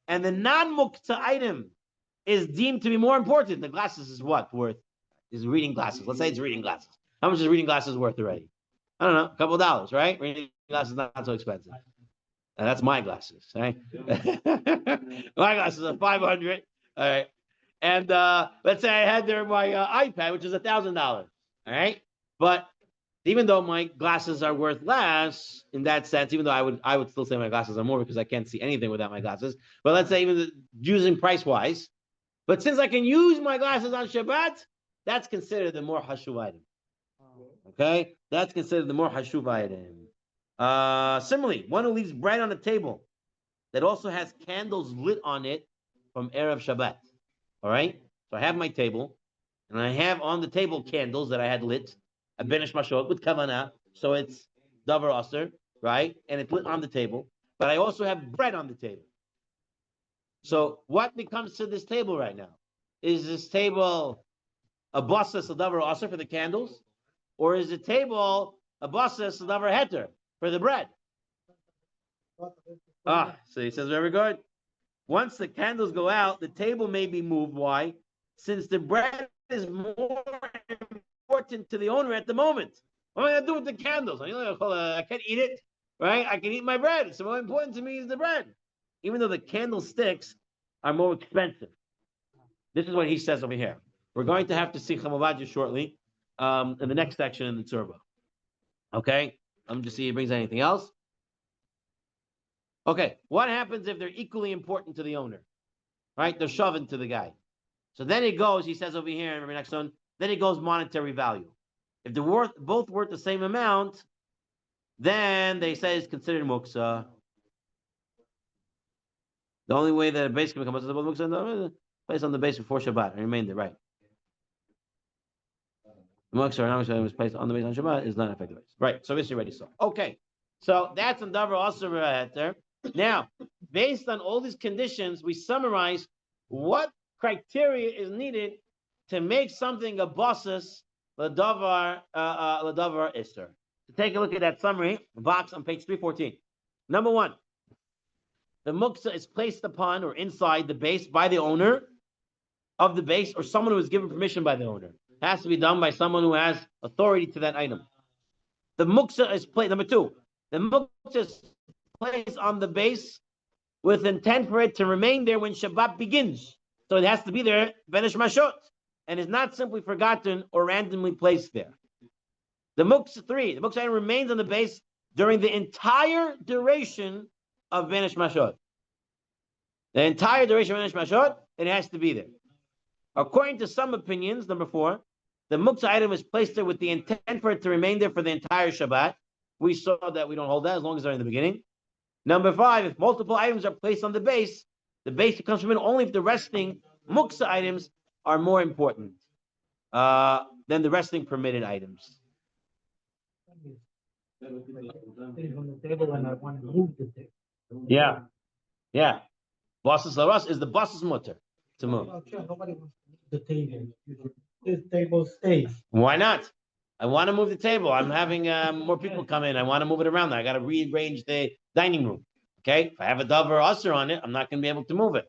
and the non-Muktzeh item is deemed to be more important. The glasses is what worth? Is reading glasses. Let's say it's reading glasses. How much is reading glasses worth already? I don't know, a couple of dollars, right? Reading glasses not so expensive. And that's my glasses, right? My glasses are 500. All right. And let's say I had there my iPad, which is $1,000. All right. But even though my glasses are worth less in that sense, even though I would still say my glasses are more because I can't see anything without my glasses. But let's say even using price wise, but since I can use my glasses on Shabbat, that's considered the more hashuv item. Okay, that's considered the more hashuv item. Similarly, one who leaves bread on the table that also has candles lit on it from Erev Shabbat. All right, so I have my table, and I have on the table candles that I had lit, a benish mashot with kavanah, so it's davar aser, right? And it's lit on the table, but I also have bread on the table. So what becomes to this table right now? Is this table a basas a davar aser for the candles, or is the table a basas a davar heter for the bread? So he says very good. Once the candles go out, the table may be moved. Why? Since the bread is more important to the owner at the moment. What am I going to do with the candles? I can't eat it, right? I can eat my bread. So more important to me is the bread, even though the candlesticks are more expensive. This is what he says over here. We're going to have to see Chamavadia shortly in the next section in the Tzurba. Okay? I'm just see if he brings anything else. Okay, what happens if they're equally important to the owner? Right? They're shoving to the guy. So then it goes, he says over here in the next one, then it goes monetary value. If they're both worth the same amount, then they say it's considered Muktzeh. The only way that a base can become Muktzeh is placed on the base before Shabbat and remain there, right? The Muktzeh was placed on the base on Shabbat is not effective. Right, so this you already saw. Okay, so that's on Davar Aser there. Now, based on all these conditions, we summarize what criteria is needed to make something a basas l'davar ister. To take a look at that summary box on page 314. Number one, the muktzeh is placed upon or inside the base by the owner of the base or someone who is given permission by the owner. It has to be done by someone who has authority to that item. The muktzeh is placed. Number two, the muktzeh is placed on the base with intent for it to remain there when Shabbat begins. So it has to be there, benish mashot, and is not simply forgotten or randomly placed there. The muktzeh item remains on the base during the entire duration of benish mashot. The entire duration of benish mashot, it has to be there. According to some opinions, number four, the muktzeh item is placed there with the intent for it to remain there for the entire Shabbat. We saw that we don't hold that as long as they're in the beginning. Number five, if multiple items are placed on the base becomes permitted only if the resting muktzeh items are more important than the resting permitted items. Yeah. Basas laras is the basas mutter to move. Nobody wants to move the table. This table stays. Why not? I want to move the table. I'm having more people come in. I want to move it around. I got to rearrange the dining room. Okay, if I have a davar aser on it, I'm not going to be able to move it.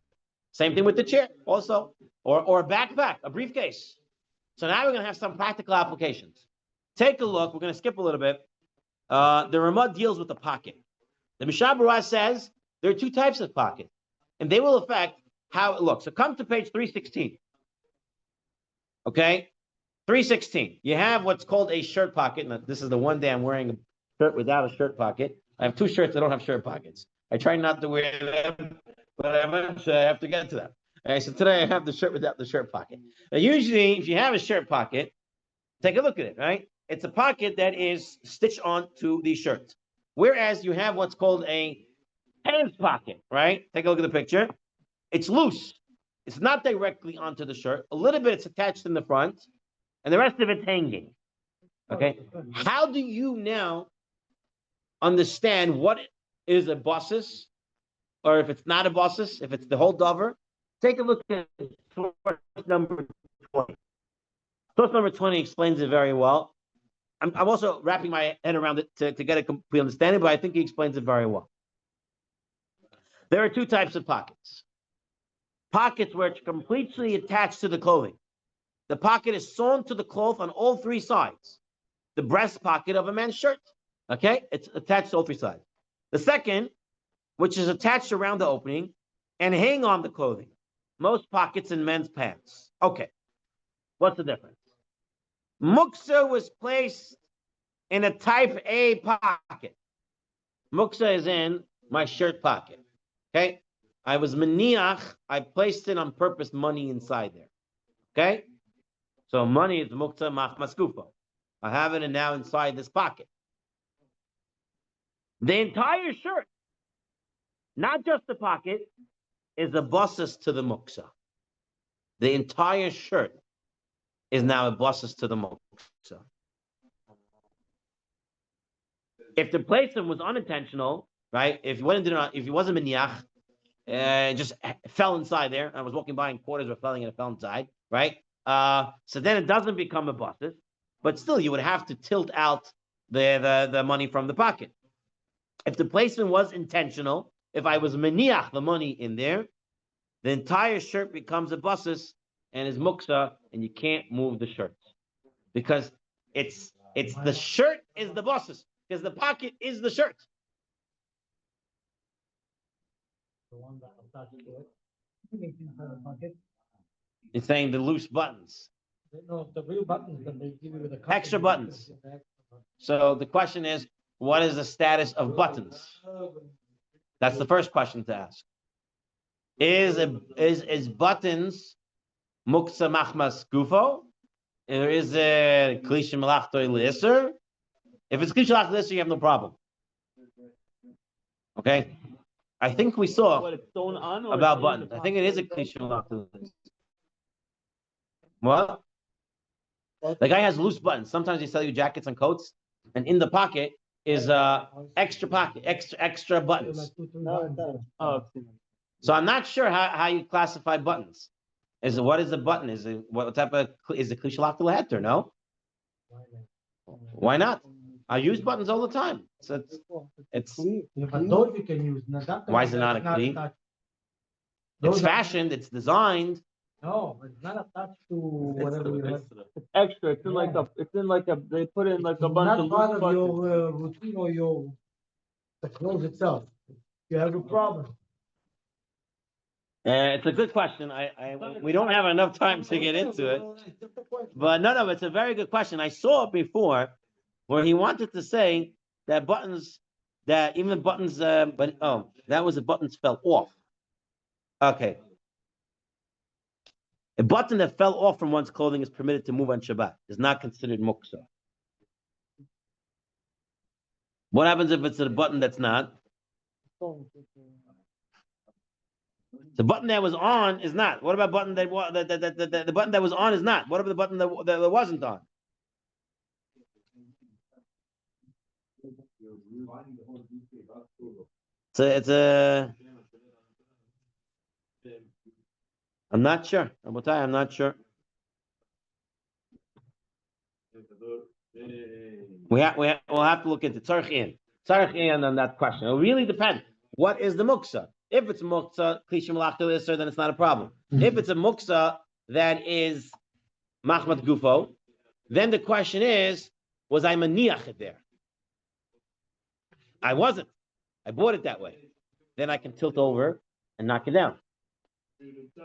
Same thing with the chair, also, or a backpack, a briefcase. So now we're going to have some practical applications. Take a look. We're going to skip a little bit. The Ramah deals with the pocket. The Mishabura says there are two types of pocket, and they will affect how it looks. So come to page 316. Okay, 316. You have what's called a shirt pocket. Now, this is the one day I'm wearing a shirt without a shirt pocket. I have two shirts that don't have shirt pockets. I try not to wear them, but eventually I have to get to them. Okay, so today I have the shirt without the shirt pocket. Now, usually, if you have a shirt pocket, take a look at it, right? It's a pocket that is stitched onto the shirt. Whereas you have what's called a pants pocket, right? Take a look at the picture. It's loose. It's not directly onto the shirt. A little bit it's attached in the front, and the rest of it's hanging. Okay? How do you now understand what is a basas, or if it's not a basas, if it's the whole davar? Take a look at source number 20. Source number 20 explains it very well. I'm also wrapping my head around it to get a complete understanding, but I think he explains it very well. There are two types of pockets. Pockets where it's completely attached to the clothing. The pocket is sewn to the cloth on all three sides. The breast pocket of a man's shirt. Okay? It's attached to all three sides. The second which is attached around the opening and hang on the clothing. Most pockets in men's pants. Okay. What's the difference? Muktzeh was placed in a type A pocket. Muktzeh is in my shirt pocket. Okay. I was maniach. I placed it on purpose, money inside there. Okay. So money is muktzeh machmas gufo. I have it and now inside this pocket. The entire shirt, not just the pocket, is a bosses to the muktzeh. The entire shirt is now a bosses to the muktzeh. If the placement was unintentional, right? If you wasn't maniach, it just fell inside there. I was walking by and quarters were falling and it fell inside, right? So then it doesn't become a bosses, but still you would have to tilt out the money from the pocket. If the placement was intentional, if I was maniach the money in there, the entire shirt becomes a bosses and is muktzeh, and you can't move the shirt because it's the shirt is the bosses because the pocket is the shirt. The one that attached to it. Inside the pocket. It's saying the loose buttons. No, the real buttons that they give you with the Extra buttons. So the question is, what is the status of buttons? That's the first question to ask. Is buttons muktzeh machmas gufo? Or is it klisha malachtoi l'isser? If it's klisha malachtoi l'isser, you have no problem. Okay? I think we saw about buttons. I think it is a klisha malachtoi l'isser. What? The guy has loose buttons. Sometimes they sell you jackets and coats, and in the pocket is extra pocket, extra buttons. So I'm not sure how you classify buttons. What is a button? Is it what type of is it klisha malachtoi l'heter? No. Why not? I use buttons all the time. So it's But those you can use. Why is it not a kli? It's fashioned. It's designed. No, it's not attached to whatever you have. It's extra. It's in like a. They put in like a bunch of Not part loose of buttons. your routine or the clothes itself. You have a problem. It's a good question. We don't have enough time to get into it, but no, it's a very good question. I saw it before, where he wanted to say that buttons, that even buttons, that was the buttons fell off. Okay. A button that fell off from one's clothing is permitted to move on Shabbat. Is not considered muktzeh. What happens if it's a button that's not? The button that was on is not. What about button that the button that was on is not? What about the button that wasn't on? It's a. I'm not sure. I'm not sure. We'll have to look into tzarich on that question. It really depends. What is the muktzeh? If it's muktzeh, klisha malachtoi l'isser, then it's not a problem. If it's a muktzeh that is machmat gufo, then the question is, was I maniach it there? I wasn't. I bought it that way. Then I can tilt over and knock it down.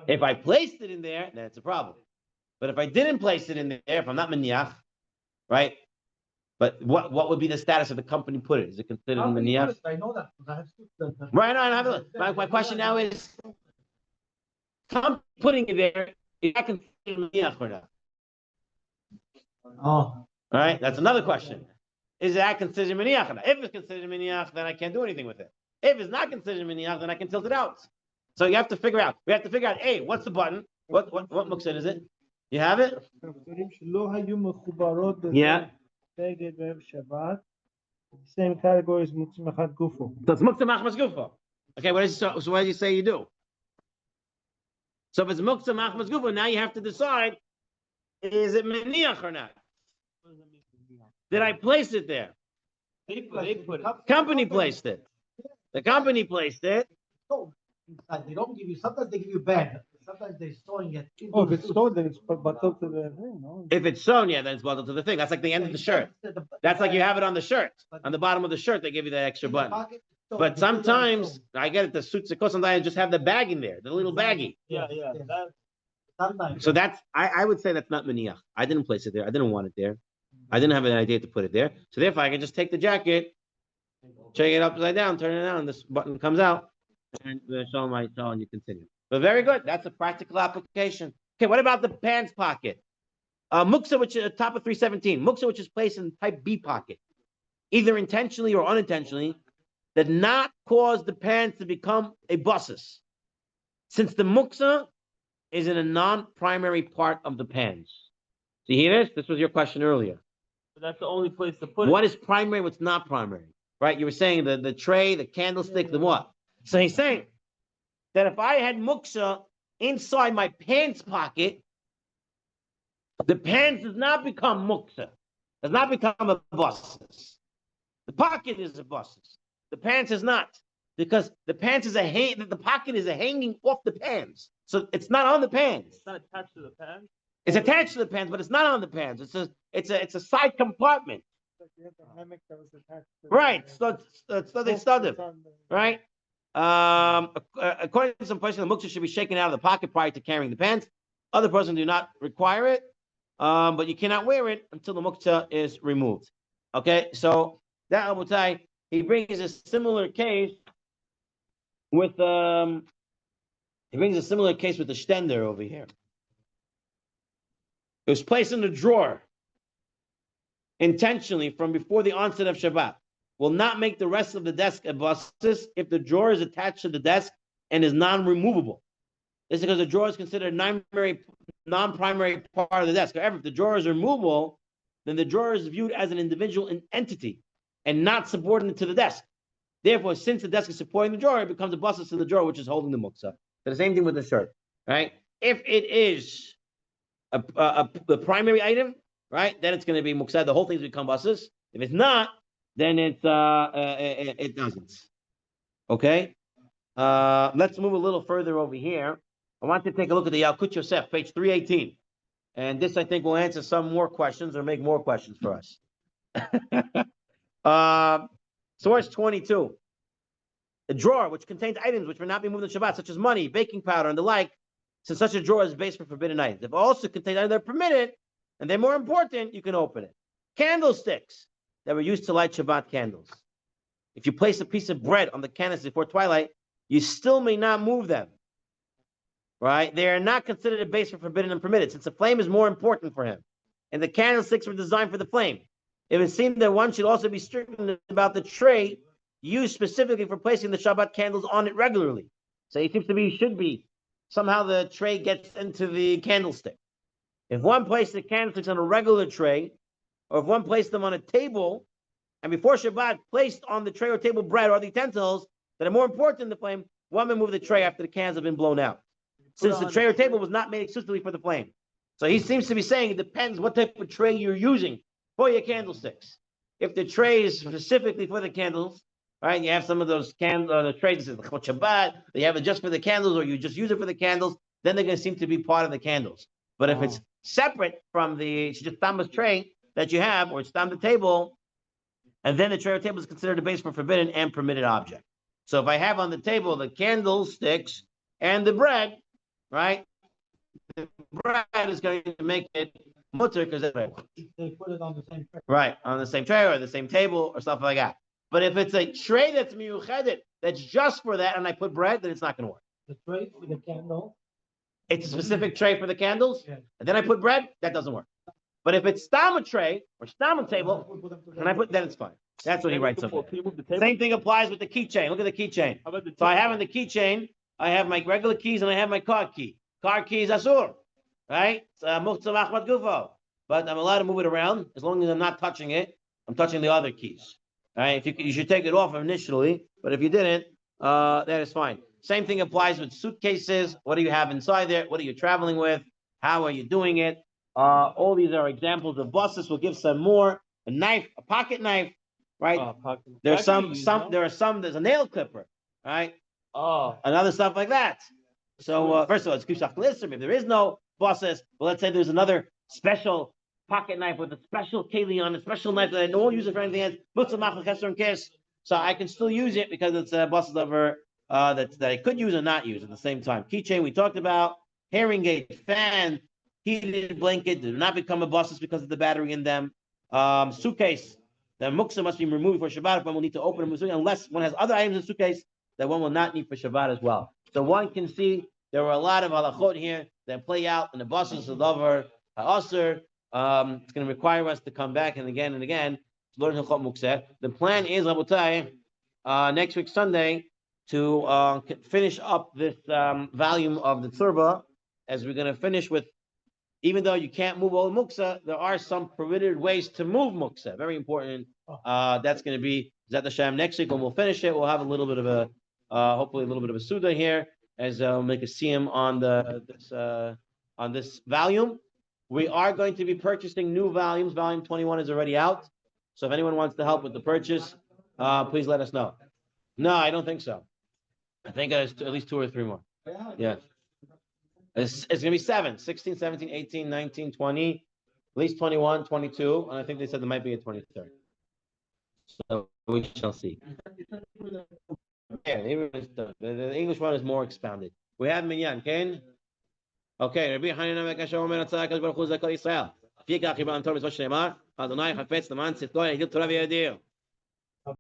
If I placed it in there, then it's a problem. But if I didn't place it in there, if I'm not maniach, right? But what would be the status of the company put it? Is it considered maniach? I know that. Right, no, my question now is, putting it there, is that considered maniach or not? Oh. All right, that's another question. Is that considered maniach or not? If it's considered maniach, then I can't do anything with it. If it's not considered maniach, then I can tilt it out. So you have to figure out. We have to figure out. Hey, what's the button? What muktzeh is it? You have it? Yeah. Same category as muktzeh machmas gufo. So it's muktzeh machmas gufo. Okay, what do you say you do? So if it's muktzeh machmas gufo, now you have to decide: is it maniach or not? Did I place it there? They put it. Company placed it. The company placed it. They don't give you. Sometimes they give you bag. Sometimes they're sewing it. Oh, if it's stored, then it's buttoned to the thing, no? If it's sewn, yeah, then it's bundled to the thing. That's like the end of the shirt. That's like you have it on the shirt. On the bottom of the shirt, they give you the extra button. But sometimes I get it, the suits, sometimes I just have the bag in there, the little baggie. Yeah. Sometimes. So that's, I would say that's not maniach. I didn't place it there. I didn't want it there. I didn't have an idea to put it there. So therefore I can just take the jacket, shake it upside down, turn it on, this button comes out, and the shalom Aleichem, and you continue. But very good. That's a practical application. Okay, what about the pants pocket? Muktzeh, which is top of 317. Muktzeh, which is placed in type B pocket, either intentionally or unintentionally, did not cause the pants to become a bussus, since the muktzeh is in a non-primary part of the pants. So you hear this? This was your question earlier. But that's the only place to put it. What is primary? What's not primary? Right? You were saying the tray, the candlestick, the what? So he's saying that if I had muktzeh inside my pants pocket, the pants does not become muktzeh, does not become a bussus. The pocket is a bussus. The pants is not, because the pants is the pocket is a hanging off the pants, so it's not on the pants. It's not attached to the pants. It's attached to the pants, but it's not on the pants. It's a side compartment. You have the hammock that was attached to Right. the- So they studied. It's on the- Right? According to some person, the muktzeh should be shaken out of the pocket prior to carrying the pants. Other persons do not require it, but you cannot wear it until the muktzeh is removed. Okay, so that Abutai, he brings a similar case with the stender over here. It was placed in the drawer intentionally from before the onset of Shabbat. Will not make the rest of the desk a bustus if the drawer is attached to the desk and is non-removable. This is because the drawer is considered non-primary part of the desk. However, if the drawer is removable, then the drawer is viewed as an individual entity and not subordinate to the desk. Therefore, since the desk is supporting the drawer, it becomes a bustus to the drawer, which is holding the muktzeh. So the same thing with the shirt, right? If it is the primary item, right, then it's going to be muktzeh. The whole thing's become bustus. If it's not, then it doesn't. Okay. Let's move a little further over here. I want to take a look at the Yalkut Yosef, page 318. And this, I think, will answer some more questions or make more questions for us. Source 22. A drawer which contains items which may not be moved in Shabbat, such as money, baking powder, and the like, since such a drawer is based for forbidden items. If it also contains items that are permitted, and they're more important, you can open it. Candlesticks that were used to light Shabbat candles. If you place a piece of bread on the candlestick before twilight, you still may not move them. Right? They are not considered a base for forbidden and permitted, since the flame is more important for him. And the candlesticks were designed for the flame. It would seem that one should also be strict about the tray used specifically for placing the Shabbat candles on it regularly. So it seems to be, should be, somehow the tray gets into the candlestick. If one placed the candlesticks on a regular tray, or if one placed them on a table, and before Shabbat placed on the tray or table bread or the utensils that are more important than the flame, one may move the tray after the candles have been blown out, since the tray or table was not made exclusively for the flame. So he seems to be saying it depends what type of tray you're using for your candlesticks. If the tray is specifically for the candles, right? You have some of those the trays that says Shabbat, they have it just for the candles, or you just use it for the candles, then they're going to seem to be part of the candles. But if it's separate from the just tray that you have, or it's on the table, and then the tray or table is considered a base for forbidden and permitted object. So if I have on the table the candlesticks and the bread, right? The bread is going to make it mutter because They put it on the same tray. right on the same tray or the same table or stuff like that. But if it's a tray that's miyuchedet, that's just for that, and I put bread, then it's not going to work. The tray with the candle. It's a specific tray for the candles, Yeah. and then I put bread, that doesn't work. But if it's stam a tray or stam a table, and I put, then it's fine. That's what he writes up. Can you move the table? Same thing applies with the keychain. Look at the keychain. How about the So I table? have on the keychain, I have my regular keys and I have my card key. Card key is asur, right? It's Muktzeh machmat gufo. But I'm allowed to move it around as long as I'm not touching it. I'm touching the other keys. All right, you should take it off initially, but if you didn't, that is fine. Same thing applies with suitcases. What do you have inside there? What are you traveling with? How are you doing it? All these are examples of buses. We'll give some more. A knife, a pocket knife, right? There's there's a nail clipper, right? And other stuff like that. So first of all, it's kushach glister. If there is no buses, well, let's say there's another special pocket knife with a special keli on a special knife that I don't use it for anything else. So I can still use it because it's a bus lever that I could use or not use at the same time. Keychain we talked about, hearing aid, fan, heated blanket do not become a buses because of the battery in them. Suitcase, the muktzeh must be removed for Shabbat. One will need to open it unless one has other items in the suitcase that one will not need for Shabbat as well. So one can see there were a lot of halachot here that play out in the buses, the lover, ha'asr. It's going to require us to come back and again to learn Hilchot Muktzeh. The plan is, Rabotai, next week Sunday to finish up this volume of the Tzurba, as we're going to finish with. Even though you can't move all Muktzeh, there are some permitted ways to move Muktzeh. Very important. That's going to be Zat Hashem next week when we'll finish it. We'll have a little bit of a, hopefully a little bit of a Suda here, as we'll make a siyum on this volume. We are going to be purchasing new volumes. Volume 21 is already out. So if anyone wants to help with the purchase, please let us know. No, I don't think so. I think there's at least 2 or 3 more. Yeah. It's going to be 7, 16, 17, 18, 19, 20, at least 21, 22. And I think they said there might be a 23rd. So we shall see. Yeah, the English one is more expounded. We have Minyan, Ken? Okay, Rabbi Hanan Mekasher Omer Atzah Kadosh Baruch Hu Zakar Yisrael. Fikach Yibam Torah Mitzvot Shneimar. Adonai Chafetz Leman Tzidko Yagil Torah V'Yadil.